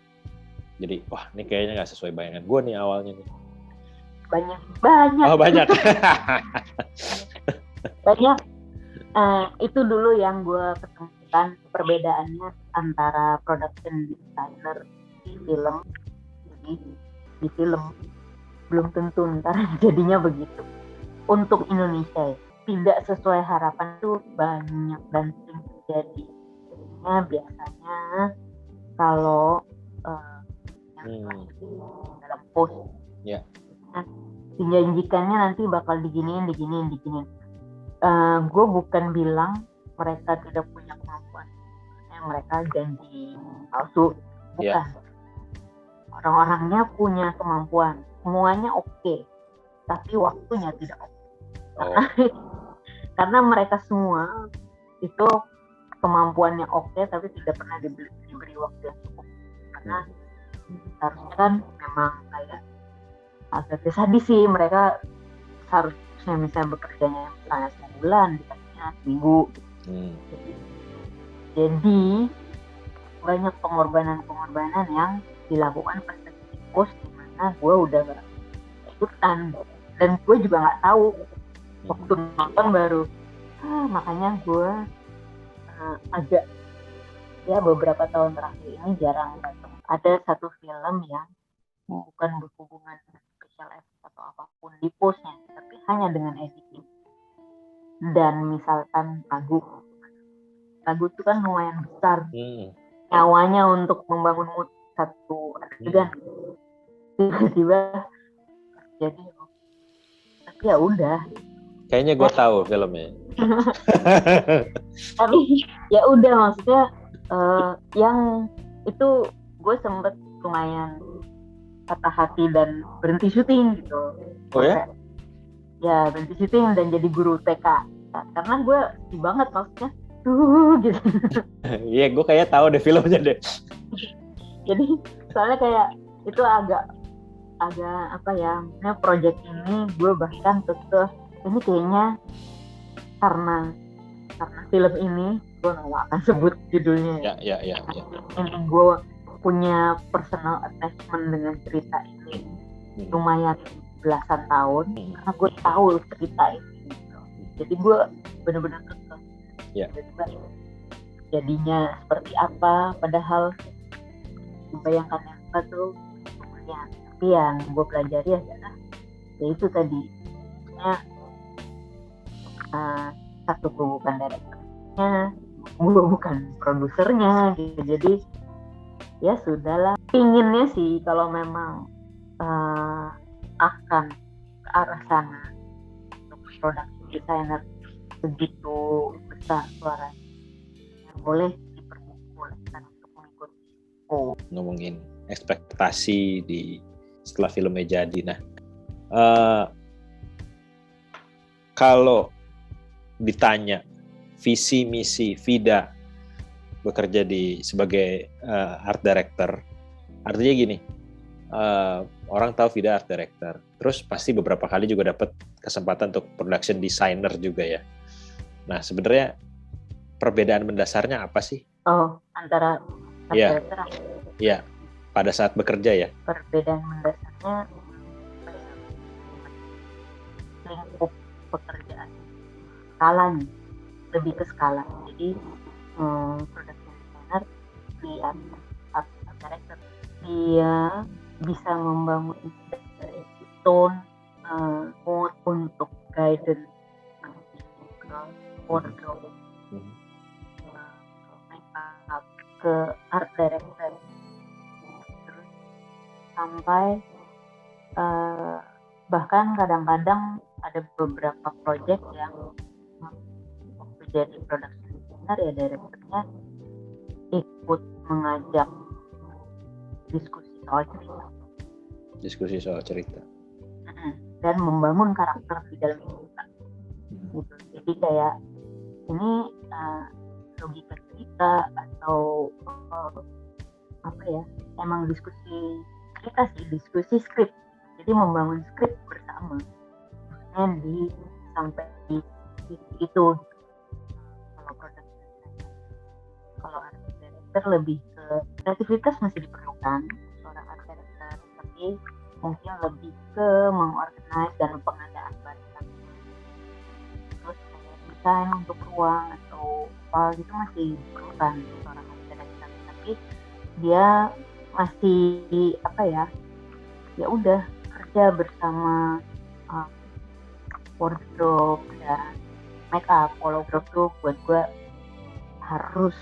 Jadi wah ini kayaknya nggak sesuai bayangan gue nih awalnya nih. Banyak. Oh banyak. Banyak. Itu dulu yang gue ketemukan perbedaannya antara production designer di film. Jadi di film belum tentu ntar jadinya begitu. Untuk Indonesia ya, tidak sesuai harapan itu banyak dan sering terjadi. Jadinya biasanya kalau dalam post dijanjikannya nanti bakal diginiin. Gue bukan bilang mereka tidak punya kemampuan, mereka janji palsu, bukan. Orang-orangnya punya kemampuan, semuanya oke, tapi waktunya tidak oke. Karena mereka semua itu kemampuannya oke, tapi tidak pernah diberi waktu yang cukup. Karena harusnya kan memang kayak agak sadis sih, mereka harusnya misalnya bekerjanya misalnya sebulan, dikasihnya seminggu. Jadi banyak pengorbanan yang dilakukan pas di post, dimana gue udah gak ikutan dan gue juga nggak tahu waktu nonton baru. Makanya gue agak ya beberapa tahun terakhir ini jarang datang. Ada satu film yang bukan berhubungan dengan special effect atau apapun di postnya, tapi hanya dengan editing. Dan misalkan lagu itu kan lumayan besar nyawanya untuk membangun mood satu adegan, tiba-tiba jadi tapi ya udah, kayaknya gue tahu filmnya. tapi ya udah, maksudnya yang itu gue sempet lumayan patah hati dan berhenti syuting gitu. Oh ya? Ya berhenti syuting dan jadi guru TK karena gue sedih banget, maksudnya gitu. Iya, gue kayak tahu deh filmnya deh. Jadi soalnya kayak itu agak agak apa ya, project ini gue bahkan kekeh ini kayaknya karena film ini gue nggak akan sebut judulnya. Ya. Ini gue punya personal attachment dengan cerita ini lumayan belasan tahun karena gue tahu cerita ini gitu. Jadi gue benar-benar kekeh. Ya. Jadinya seperti apa, padahal dibayangkannya apa tuh lumayan. Tapi yang gue pelajari adalah yaitu tadi satu, gue bukan direkturnya, gue bukan produsernya gitu. Jadi ya sudahlah, pinginnya sih kalau memang akan ke arah sana untuk production designer begitu besar suaranya, yang boleh diperbolehkan untuk mengikuti. Ngomongin ekspektasi di setelah filmnya jadi. Nah, kalau ditanya visi misi Vida bekerja sebagai art director, artinya gini, orang tahu Vida art director, terus pasti beberapa kali juga dapat kesempatan untuk production designer juga ya. Nah, sebenarnya perbedaan mendasarnya apa sih? Antara art director ya, pada saat bekerja ya. Perbedaan mendasarnya lingkup pekerjaan, skalanya lebih ke skala. Jadi production designer di art director dia bisa membangun dari tone, mood untuk guidance ke wardrobe, makeup, ke art director, terus sampai bahkan kadang-kadang ada beberapa project yang waktu jadi production designer ya direkturnya ikut mengajak diskusi soal cerita dan membangun karakter di dalam cerita gitu. Jadi kayak ini logika cerita atau apa ya, emang diskusi cerita sih, diskusi skrip. Jadi membangun skrip bersama di sampai di titik itu. Kalau production designer, kalau art director lebih ke kreativitas masih diperlukan seorang art director, tapi mungkin lebih ke mengorganize dan pengadaan barang. Terus kayak desain untuk ruang atau apa itu masih diperlukan seorang art director, tapi dia masih apa ya udah kerja bersama wardrobe dan makeup. Kalau wardrobe tuh buat gue harus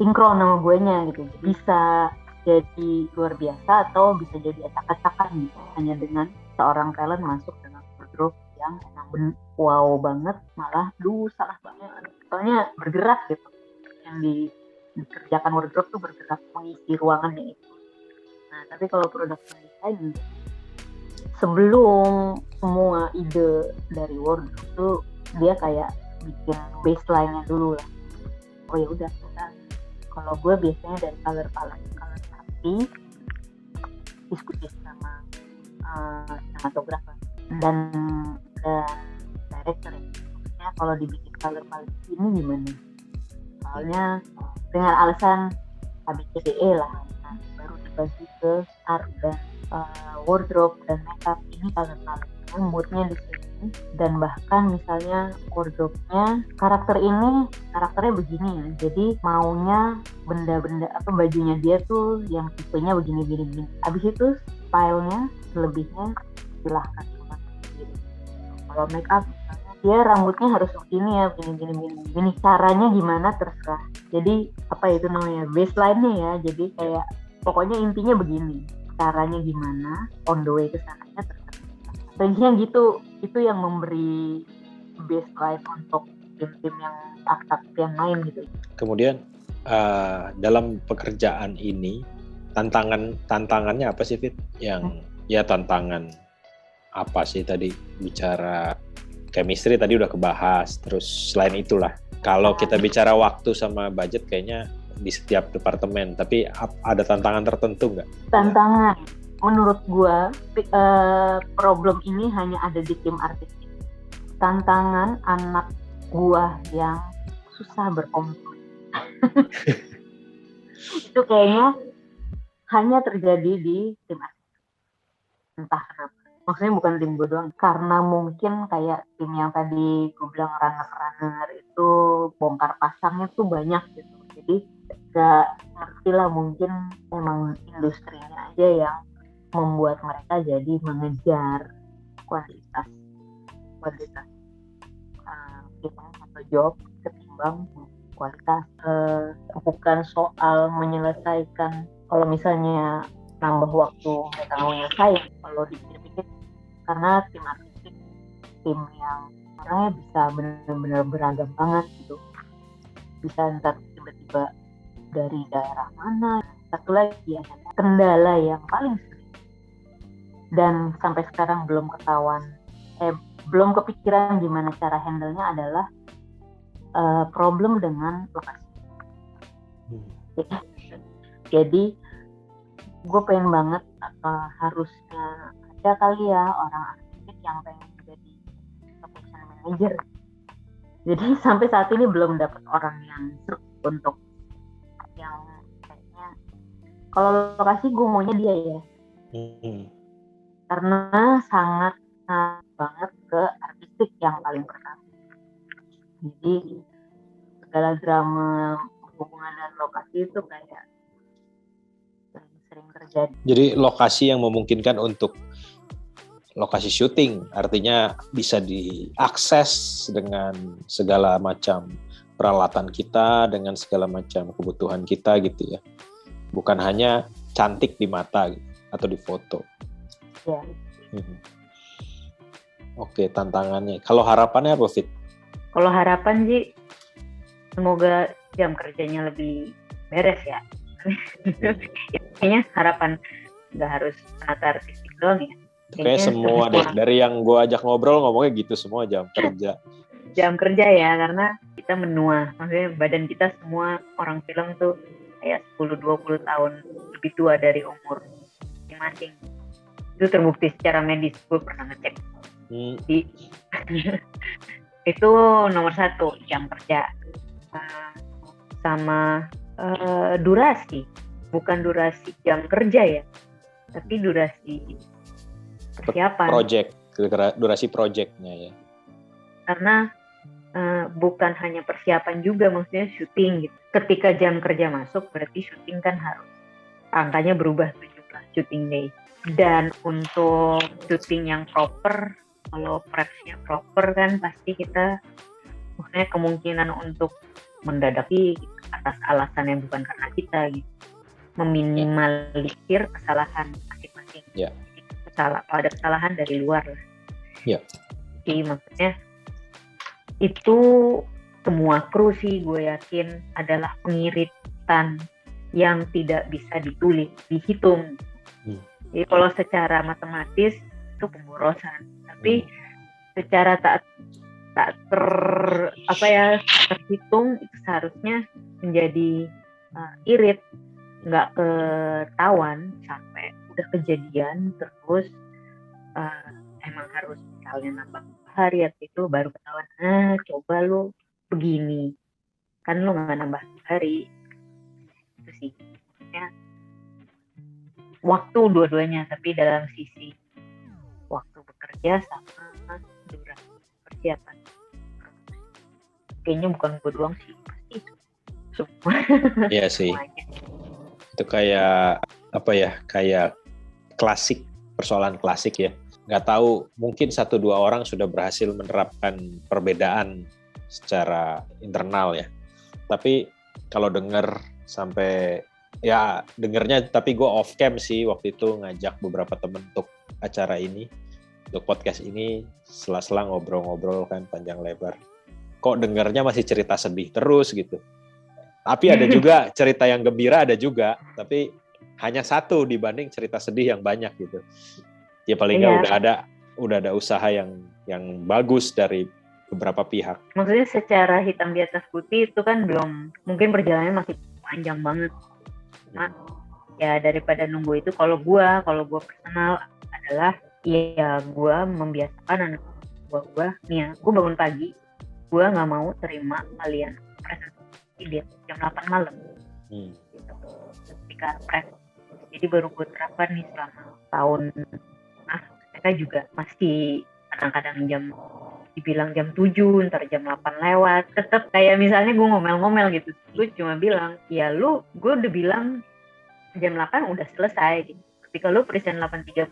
sinkron sama guenya gitu. Bisa jadi luar biasa atau bisa jadi acak-acakan gitu. Hanya dengan seorang talent masuk dengan wardrobe yang emang wow banget, malah salah banget. Soalnya bergerak gitu. Yang dikerjakan wardrobe tuh bergerak mengisi ruangannya itu. Nah, tapi kalau production design sebelum semua ide dari wardrobe tuh dia kayak bikin baseline-nya dulu lah. Oh ya udah, kalau gue biasanya dari color tapi diskusi sama sinematografer dan director ya. Maksudnya kalau dibikin color palette ini gimana? Soalnya dengan alasan ABCDE lah, nah, baru dibagi ke art dan wardrobe dan makeup. Ini color palette moodnya di sini, dan bahkan misalnya wardrobe-nya karakternya begini ya, jadi maunya benda-benda apa bajunya dia tuh yang tipenya begini. Abis itu stylenya selebihnya silahkan cuma sendiri. Kalau makeup misalnya dia rambutnya harus begini ya, begini caranya gimana terserah. Jadi apa itu namanya baseline-nya ya, jadi kayak pokoknya intinya begini, caranya gimana, on the way ke sananya terserah. Range-nya gitu, itu yang memberi baseline untuk tim-tim yang aktif yang main gitu. Kemudian dalam pekerjaan ini tantangannya apa sih, Fit? Yang ya tantangan apa sih, tadi bicara chemistry tadi udah kebahas, terus selain itulah kalau kita bicara waktu sama budget kayaknya di setiap departemen, tapi ada tantangan tertentu nggak? menurut gua problem ini hanya ada di tim artistik. Tantangan anak gua yang susah berkompromi itu kayaknya hanya terjadi di tim artistik. Entah kenapa. Maksudnya bukan tim gue doang, karena mungkin kayak tim yang tadi gue bilang runner-runner itu bongkar pasangnya tuh banyak gitu. Jadi gak ngerti lah, mungkin emang industrinya aja yang membuat mereka jadi mengejar kuantitas kita atau job ketimbang kualitas. Bukan soal menyelesaikan, kalau misalnya nambah waktu mereka mau nyelesain, kalau dipikir-pikir, karena tim artistik tim yang orangnya bisa benar-benar beragam banget gitu, bisa ntar tiba-tiba dari daerah mana. Satu lagi ada kendala yang paling sering dan sampai sekarang belum belum kepikiran gimana cara handle-nya adalah problem dengan lokasi. Jadi gue pengen banget harusnya ada kali ya orang artistik yang pengen jadi location manager. Jadi sampai saat ini belum dapat orang yang seruk untuk yang kayaknya kalau lokasi gue maunya dia ya. Karena sangat banget ke artistik yang paling pertama. Jadi segala drama hubungan dan lokasi itu kayak sering terjadi. Jadi lokasi yang memungkinkan untuk lokasi syuting, artinya bisa diakses dengan segala macam peralatan kita, dengan segala macam kebutuhan kita gitu ya. Bukan hanya cantik di mata gitu, atau di foto. Ya. Oke, tantangannya. Kalau harapannya apa, Fit? Kalau harapan sih semoga jam kerjanya lebih beres ya. Kayaknya harapan nggak harus penata artistik doang ya. Kayak semua deh, dari yang gue ajak ngobrol ngomongnya gitu semua jam kerja. Jam kerja ya, karena kita menua. Maksudnya badan kita semua orang film tuh kayak 10-20 tahun lebih tua dari umur masing-masing. Itu terbukti secara medis, gue pernah ngecek. Itu nomor 1, jam kerja. Sama durasi, bukan durasi jam kerja ya, tapi durasi persiapan. Durasi projectnya ya. Karena bukan hanya persiapan juga, maksudnya syuting gitu. Ketika jam kerja masuk, berarti syuting kan harus angkanya berubah 17 syuting day. Dan untuk syuting yang proper, kalau prep-nya proper kan pasti kita, maksudnya kemungkinan untuk mendadaki atas alasan yang bukan karena kita gitu, meminimalisir kesalahan masing-masing. Kalau ada kesalahan dari luar lah. Jadi maksudnya itu semua kru sih gue yakin adalah pengiritan yang tidak bisa dihitung. Jadi kalau secara matematis itu pemborosan, tapi secara tak terhitung itu seharusnya menjadi irit, nggak ketahuan sampai udah kejadian terus emang harus misalnya nambah hari atau itu baru ketahuan, coba lu begini kan lu nggak nambah hari. Itu sih maksudnya waktu dua-duanya, tapi dalam sisi waktu bekerja sama durasi persiapan. Kayaknya bukan gue doang sih, pasti semua. Iya sih. Itu kayak apa ya? Kayak klasik, persoalan klasik ya. Nggak tahu, mungkin 1-2 orang sudah berhasil menerapkan perbedaan secara internal ya. Tapi kalau dengar sampai ya dengernya, tapi gue off cam sih waktu itu ngajak beberapa temen untuk acara ini, untuk podcast ini, sela-sela ngobrol-ngobrol kan panjang lebar. Kok dengernya masih cerita sedih terus gitu. Tapi ada juga cerita yang gembira, ada juga, tapi hanya satu dibanding cerita sedih yang banyak gitu. Ya paling nggak udah ada usaha yang bagus dari beberapa pihak. Maksudnya secara hitam di atas putih itu kan belum, mungkin perjalanannya masih panjang banget. Nah, ya daripada nunggu itu, kalau gue personal adalah ya gue membiasakan anak gue nih ya, gue bangun pagi, gue nggak mau terima kalian presentasi di jam 8 malam gitu, ketika press. Jadi baru gue terapkan nih selama tahun. Nah, mereka juga masih kadang-kadang dibilang jam 7, ntar jam 8 lewat. Tetap kayak misalnya gue ngomel-ngomel gitu. Gue cuma bilang, ya gue udah bilang jam 8 udah selesai gitu. Ketika lu present 8.30,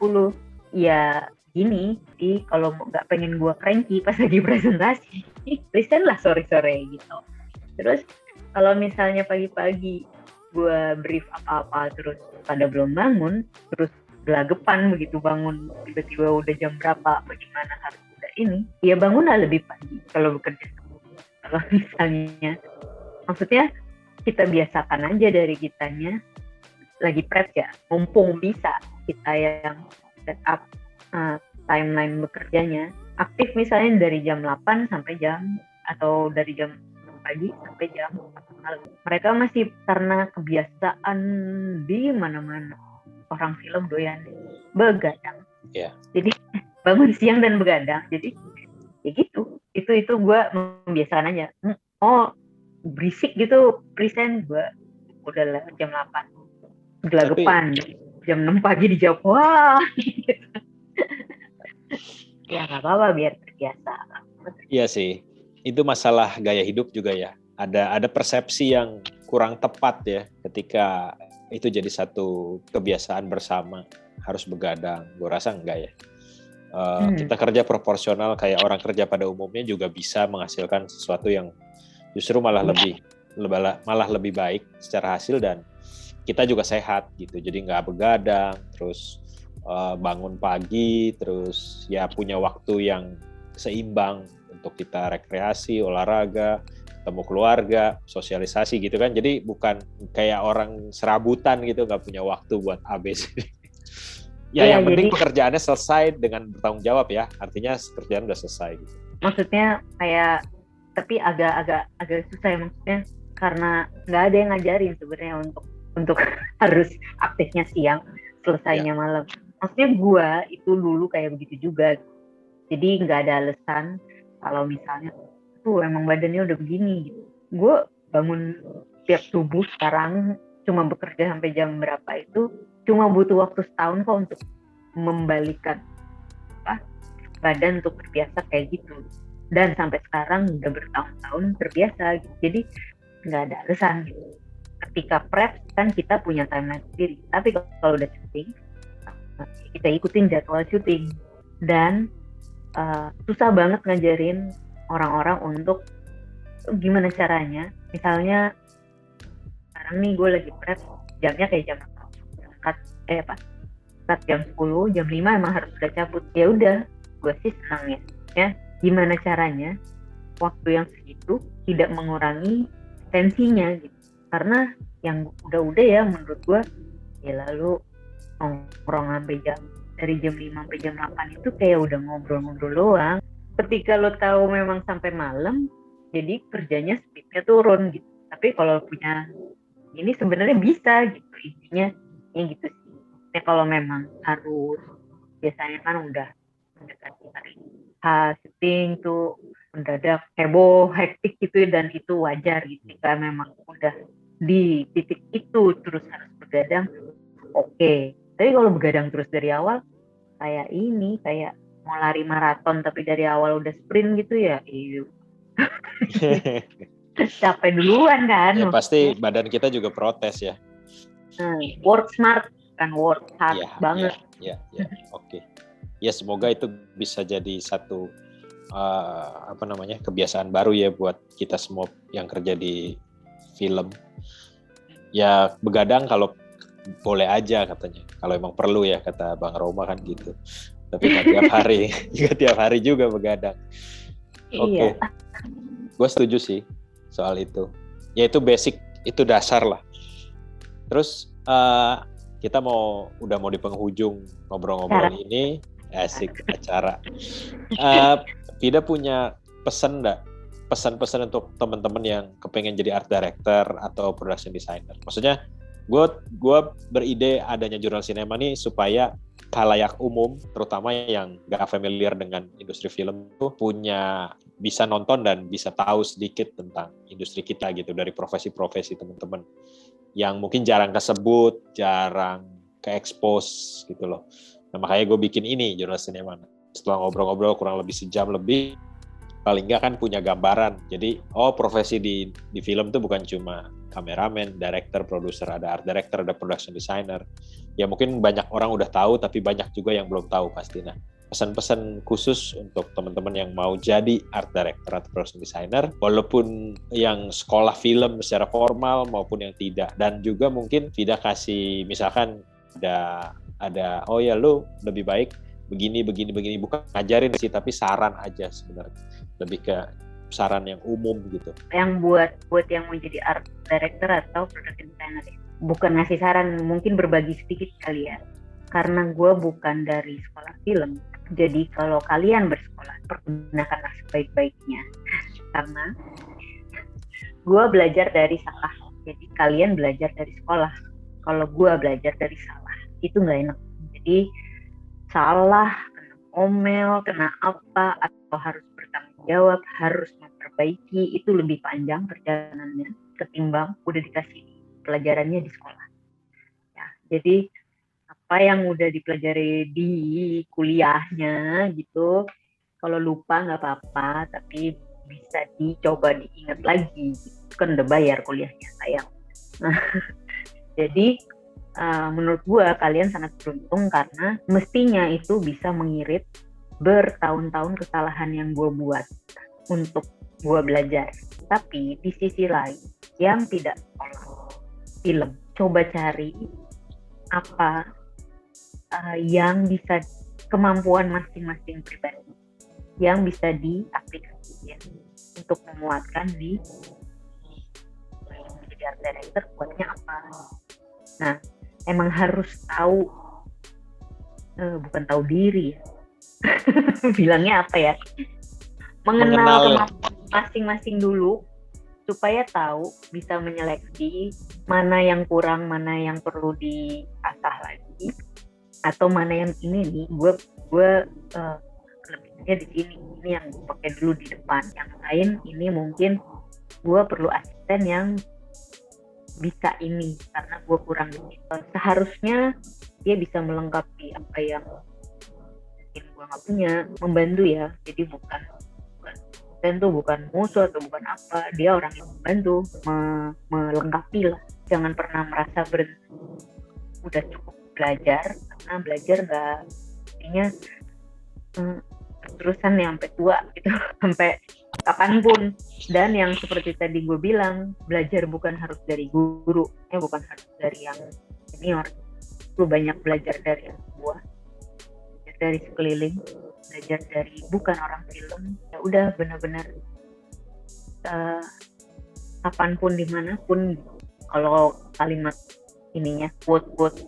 ya gini, jadi kalau nggak pengen gue cranky pas lagi presentasi, present lah sore-sore gitu. Terus kalau misalnya pagi-pagi gue brief apa-apa terus pada belum bangun, terus gelagapan begitu bangun, tiba-tiba udah jam berapa, bagaimana harus udah ini, ya bangunlah lebih pagi kalau bekerja. Kalau misalnya, maksudnya kita biasakan aja dari kitanya lagi prep ya, mumpung bisa kita yang set up timeline bekerjanya aktif, misalnya dari jam 8 sampai jam, atau dari jam pagi sampai jam malam. Mereka masih karena kebiasaan di mana-mana orang film doyan begadang. Yeah. Jadi bangun siang dan begadang. Jadi ya gitu. Itu gue membiasakan aja. Oh berisik gitu present, gue udah lewat jam 8. Gelagapan. Jam 6 pagi dijawab. Wah. Ya nggak apa-apa biar terbiasa. Iya sih. Itu masalah gaya hidup juga ya. Ada persepsi yang kurang tepat ya ketika itu jadi satu kebiasaan bersama harus begadang. Gue rasa enggak ya. Kita kerja proporsional kayak orang kerja pada umumnya juga bisa menghasilkan sesuatu yang justru malah lebih baik secara hasil, dan kita juga sehat gitu. Jadi nggak begadang, terus bangun pagi, terus ya punya waktu yang seimbang untuk kita rekreasi, olahraga, ketemu keluarga, sosialisasi gitu kan. Jadi bukan kayak orang serabutan gitu, nggak punya waktu buat ABC. Ya, yang penting pekerjaannya selesai dengan bertanggung jawab ya. Artinya pekerjaan udah selesai gitu. Maksudnya kayak, tapi agak susah ya, maksudnya karena nggak ada yang ngajarin sebenarnya untuk harus aktifnya siang, selesainya malam. Maksudnya gue itu dulu kayak begitu juga. Jadi nggak ada alasan kalau misalnya tuh emang badannya udah begini gitu. Gue bangun tiap subuh sekarang cuma bekerja sampai jam berapa itu cuma butuh waktu setahun kok untuk membalikan badan untuk terbiasa kayak gitu. Dan sampai sekarang udah bertahun-tahun terbiasa gitu. Jadi nggak ada alasan gitu. Ketika prep kan kita punya timeline sendiri. Tapi kalau udah syuting, kita ikutin jadwal syuting. Dan susah banget ngajarin orang-orang untuk gimana caranya. Misalnya sekarang nih gue lagi prep, jamnya kayak jam jam 10, jam 5 emang harus udah cabut. Ya udah, gue sih senang ya. Gimana caranya waktu yang segitu tidak mengurangi tensinya gitu. Karena yang udah ya menurut gue, ya lalu nongkrong sampai dari jam 5 sampai jam 8 itu kayak udah ngobrol-ngobrol doang. Ketika lo tahu memang sampai malam, jadi kerjanya speednya turun gitu. Tapi kalau punya ini sebenarnya bisa gitu, intinya ya gitu sih. Ya kalau memang harus, biasanya kan udah mendekati hari syuting tuh mendadak heboh, hektik gitu, dan itu wajar gitu. Jika memang udah di titik itu terus harus begadang, oke. Tapi kalau begadang terus dari awal, kayak mau lari maraton tapi dari awal udah sprint gitu ya, capek duluan kan. Ya pasti badan kita juga protes ya. Work smart kan work hard banget. Ya. Oke. Ya semoga itu bisa jadi satu kebiasaan baru ya buat kita semua yang kerja di film. Ya begadang kalau boleh aja katanya. Kalau emang perlu ya, kata Bang Roma kan gitu. Tapi nggak tiap hari, juga tiap hari juga begadang. Oke. Gue setuju sih soal itu. Ya itu basic, itu dasar lah. Terus kita udah mau di penghujung ngobrol-ngobrol ini, asik acara. Vida punya pesan nggak? Pesan-pesan untuk teman-teman yang kepengen jadi art director atau production designer. Maksudnya gue beride adanya jurnal sinema nih supaya khalayak umum, terutama yang gak familiar dengan industri film tuh bisa nonton dan bisa tahu sedikit tentang industri kita gitu, dari profesi-profesi teman-teman yang mungkin jarang kesebut, jarang ke-expose gitu loh. Nah, makanya gue bikin ini jurnal sinema. Setelah ngobrol-ngobrol kurang lebih sejam lebih, paling nggak kan punya gambaran. Jadi, profesi di film tuh bukan cuma kameramen, director, produser, ada art director, ada production designer. Ya mungkin banyak orang udah tahu, tapi banyak juga yang belum tahu pasti. Nah, pesan-pesan khusus untuk teman-teman yang mau jadi art director atau production designer, walaupun yang sekolah film secara formal maupun yang tidak. Dan juga mungkin tidak kasih, misalkan ada oh ya lu lebih baik begini, bukan ngajarin sih, tapi saran aja sebenarnya. Lebih ke saran yang umum gitu. Yang buat yang mau jadi art director atau production designer ya. Bukan ngasih saran, mungkin berbagi sedikit kali ya. Karena gue bukan dari sekolah film, jadi kalau kalian bersekolah, pergunakanlah sebaik-baiknya. Karena gue belajar dari salah, jadi kalian belajar dari sekolah. Kalau gue belajar dari salah, itu nggak enak. Jadi salah, kena omel, kena apa, atau harus bertanggung jawab, harus memperbaiki, itu lebih panjang perjalanannya ketimbang udah dikasih pelajarannya di sekolah. Ya, jadi apa yang udah dipelajari di kuliahnya gitu, kalau lupa nggak apa-apa, tapi bisa dicoba diingat lagi. Kan udah bayar kuliahnya, sayang. Nah, jadi menurut gue kalian sangat beruntung karena mestinya itu bisa mengirit bertahun-tahun kesalahan yang gue buat untuk gue belajar. Tapi di sisi lain yang tidak sekolah film, coba cari apa yang bisa, kemampuan masing-masing pribadi yang bisa diaplikasikan untuk memuatkan di menjadi art director, buatnya apa. Nah, emang harus tahu, bukan tahu diri ya. Bilangnya apa ya? Mengenal kemampuan masing-masing dulu, supaya tahu, bisa menyeleksi mana yang kurang, mana yang perlu diasah lagi, atau mana yang ini nih, gue lebihnya di sini, ini yang gue pakai dulu di depan, yang lain ini mungkin gue perlu asisten yang bisa ini karena gue kurang ini. Seharusnya dia bisa melengkapi apa yang mungkin gue nggak punya, membantu ya. Jadi bukan tentu bukan musuh atau bukan apa, dia orang yang membantu, melengkapi lah. Jangan pernah merasa udah cukup belajar, karena belajar nggak artinya terusan yang sampai tua gitu, sampai kapanpun. Dan yang seperti tadi gue bilang, belajar bukan harus dari guru, bukan harus dari yang senior. Gue banyak belajar dari yang tua, belajar dari sekeliling, belajar dari bukan orang film. Ya udah, benar-benar kapanpun dimanapun, kalau kalimat ininya quote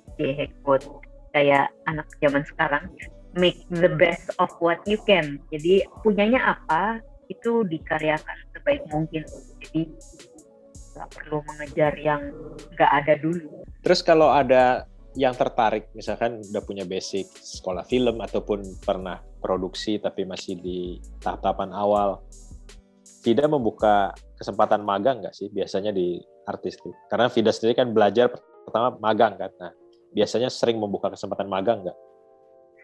kayak anak zaman sekarang, make the best of what you can. Jadi punyanya apa, itu dikaryakan sebaik mungkin. Jadi nggak perlu mengejar yang nggak ada dulu. Terus kalau ada yang tertarik, misalkan udah punya basic sekolah film ataupun pernah produksi tapi masih di tahap-tahapan awal, tidak membuka kesempatan magang nggak sih biasanya di artis tuh? Karena Vida sendiri kan belajar pertama magang kan. Nah, biasanya sering membuka kesempatan magang nggak?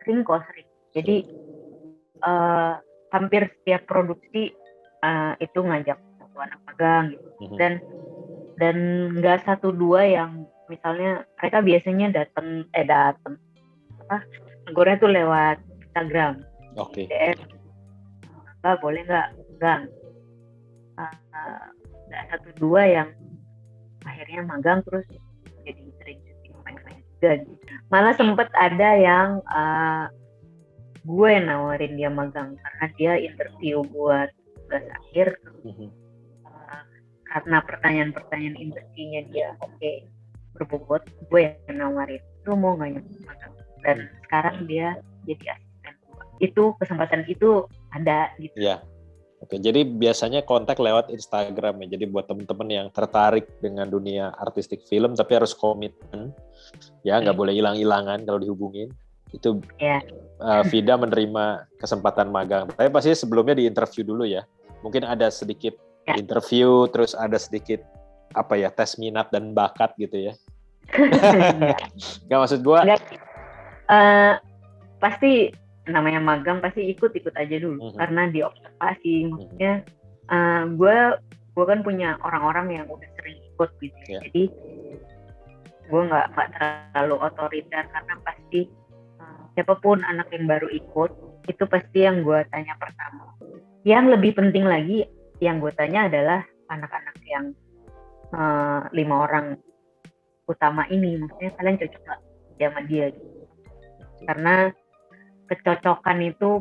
Sering. Jadi hampir setiap produksi itu ngajak satu anak magang gitu. Dan nggak 1-2 yang misalnya mereka biasanya datang negornya tuh lewat Instagram. Oke. DM, Mbak boleh nggak magang? Nggak 1-2 yang akhirnya magang terus jadi sering main-main juga gitu. Malah sempet ada yang gue nawarin dia magang karena dia interview buat tugas akhir. Karena pertanyaan-pertanyaan interviewnya dia berbobot, gue yang nawarin, lu mau nggak magang? Dan sekarang dia jadi asisten gue. Itu kesempatan itu ada gitu. Iya. Oke, jadi biasanya kontak lewat Instagram ya. Jadi buat teman-teman yang tertarik dengan dunia artistik film tapi harus komitmen, ya nggak boleh hilang-hilangan kalau dihubungin. Itu Vida menerima kesempatan magang. Tapi pasti sebelumnya di interview dulu ya. Mungkin ada sedikit interview, terus ada sedikit tes minat dan bakat gitu ya. Nggak maksud gue. Pasti namanya magang pasti ikut aja dulu karena diobservasi. Maksudnya gue kan punya orang-orang yang udah sering ikut gitu ya. Jadi gue nggak terlalu otoriter karena pasti siapapun anak yang baru ikut itu pasti yang gue tanya pertama. Yang lebih penting lagi yang gue tanya adalah anak-anak yang 5 orang utama ini, maksudnya kalian cocok nggak sama dia gitu. Karena kecocokan itu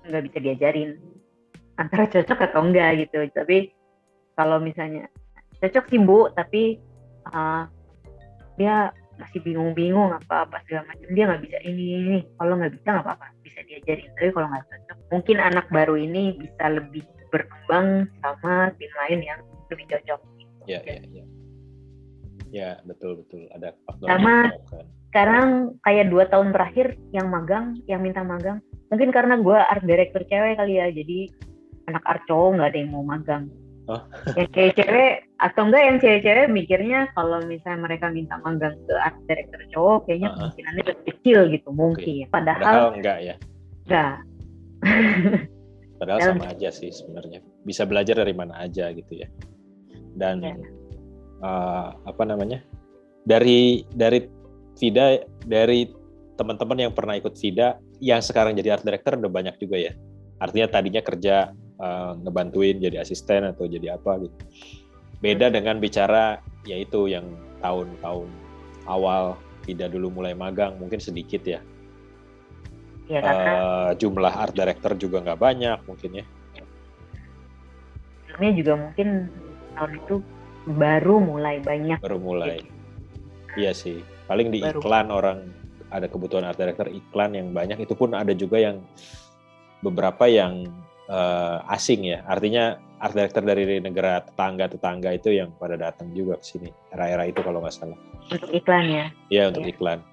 nggak bisa diajarin antara cocok atau enggak gitu. Tapi kalau misalnya cocok sih Bu, tapi dia masih bingung-bingung apa segala macam, dia nggak bisa ini. Kalau nggak bisa nggak apa-apa, bisa diajarin. Tapi kalau nggak cocok, mungkin anak baru ini bisa lebih berkembang sama tim lain yang lebih cocok. Ya betul ada faktor sama sekarang kayak 2 tahun terakhir yang minta magang, mungkin karena gue art director cewek kali ya, jadi anak art cowok nggak ada yang mau magang. Yang cewek-cewek atau enggak yang cewek-cewek mikirnya kalau misalnya mereka minta magang ke art director cowok kayaknya kemungkinannya lebih kecil gitu mungkin. Padahal enggak ya. Enggak. Padahal sama aja sih sebenarnya. Bisa belajar dari mana aja gitu ya. Dan dari Vida, dari teman-teman yang pernah ikut Vida yang sekarang jadi art director udah banyak juga ya. Artinya tadinya kerja ngebantuin jadi asisten atau jadi apa gitu. Beda dengan bicara yaitu yang tahun-tahun awal Vida dulu mulai magang mungkin sedikit ya. Ya karena jumlah art director juga nggak banyak mungkin ya. Filmnya juga mungkin tahun itu baru mulai banyak. Iya sih. Paling di iklan orang ada kebutuhan art director iklan yang banyak, itu pun ada juga yang beberapa yang asing ya. Artinya art director dari negara tetangga itu yang pada datang juga ke sini era-era itu kalau nggak salah. Untuk iklan ya? Iya untuk iklan.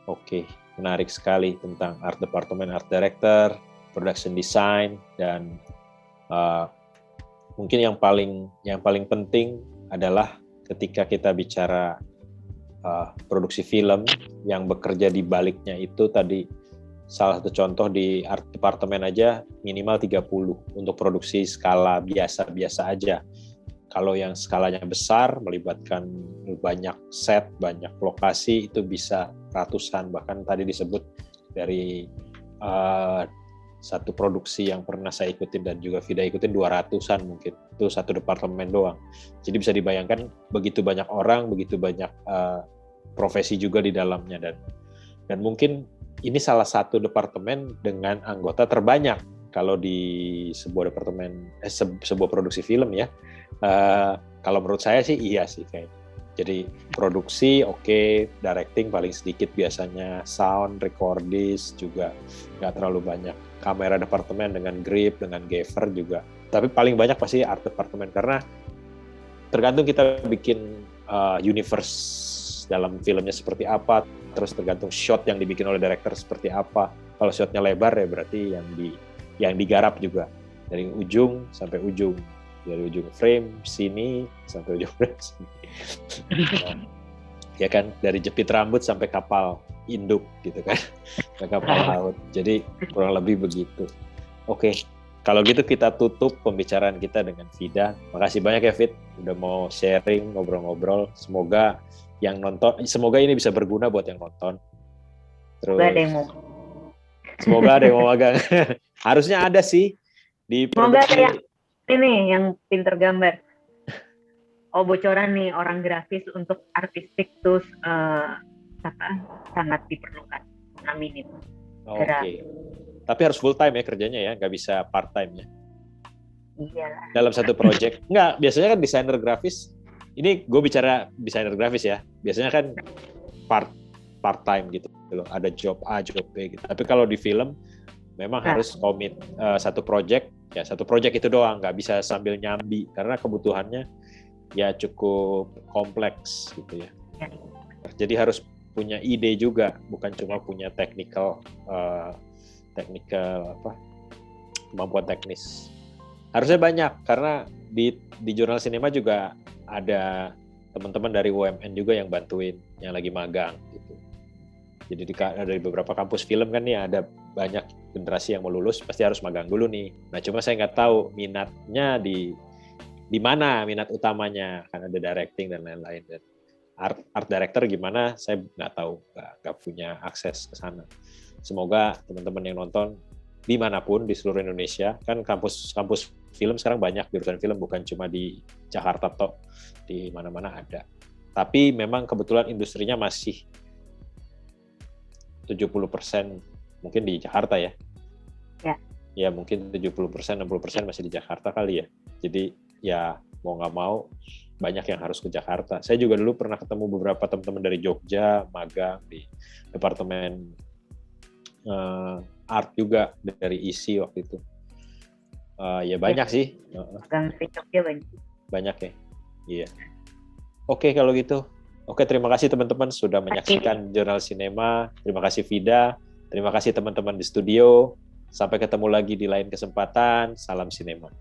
Oke, menarik sekali tentang art department, art director, production design, dan mungkin yang paling penting adalah ketika kita bicara produksi film yang bekerja di baliknya itu tadi salah satu contoh di art department aja minimal 30 untuk produksi skala biasa-biasa aja. Kalau yang skalanya besar melibatkan banyak set, banyak lokasi itu bisa ratusan, bahkan tadi disebut dari satu produksi yang pernah saya ikutin dan juga Vida ikutin 200-an mungkin. Itu satu departemen doang. Jadi bisa dibayangkan begitu banyak orang, begitu banyak profesi juga di dalamnya dan mungkin ini salah satu departemen dengan anggota terbanyak kalau di sebuah departemen sebuah produksi film ya. Kalau menurut saya sih iya sih kayak. Jadi produksi oke, directing paling sedikit biasanya, sound, recordist juga nggak terlalu banyak. Kamera departemen dengan grip, dengan gaffer juga. Tapi paling banyak pasti art departemen karena tergantung kita bikin universe dalam filmnya seperti apa, terus tergantung shot yang dibikin oleh director seperti apa. Kalau shotnya lebar ya berarti yang digarap juga dari ujung sampai ujung, dari ujung frame sini sampai ujung frame sini. Ya kan, dari jepit rambut sampai kapal induk gitu kan, kapal laut. Jadi kurang lebih begitu. Oke, kalau gitu kita tutup pembicaraan kita dengan Vida. Makasih banyak ya Vid, udah mau sharing, ngobrol-ngobrol. Semoga yang nonton, semoga ini bisa berguna buat yang nonton. Terus semoga ada yang mau magang. Harusnya ada sih di semoga ada yang ini yang pinter gambar. Oh, bocoran nih, orang grafis untuk artistik tuh sangat diperlukan. Aminin. Oke. Tapi harus full time ya kerjanya ya, nggak bisa part time ya. Iyalah. Dalam satu project. Nggak, biasanya kan desainer grafis. Ini gue bicara desainer grafis ya. Biasanya kan part time gitu. Ada job A, job B gitu. Tapi kalau di film memang harus komit satu project ya satu project itu doang, nggak bisa sambil nyambi karena kebutuhannya ya cukup kompleks gitu ya. Jadi harus punya ide juga, bukan cuma punya kemampuan teknis. Harusnya banyak karena di jurnal sinema juga ada teman-teman dari UMN juga yang bantuin, yang lagi magang gitu. Jadi dari beberapa kampus film kan nih ada banyak generasi yang mau lulus pasti harus magang dulu nih. Nah cuma saya nggak tahu minatnya di mana minat utamanya, kan ada directing dan lain-lain. Dan art director gimana saya nggak tahu, nggak punya akses ke sana. Semoga teman-teman yang nonton dimanapun di seluruh Indonesia, kan kampus film sekarang banyak, jurusan film bukan cuma di Jakarta toh, di mana-mana ada. Tapi memang kebetulan industrinya masih 70% mungkin di Jakarta ya. Ya mungkin 70%, 60% masih di Jakarta kali ya. Jadi ya mau nggak mau banyak yang harus ke Jakarta. Saya juga dulu pernah ketemu beberapa teman-teman dari Jogja, magang di departemen art juga dari ISI waktu itu. Ya banyak sih. Magang di Jogja banyak ya. Iya. Oke kalau gitu. Oke, terima kasih teman-teman sudah menyaksikan Jurnal Sinema. Terima kasih Vida. Terima kasih teman-teman di studio. Sampai ketemu lagi di lain kesempatan. Salam sinema.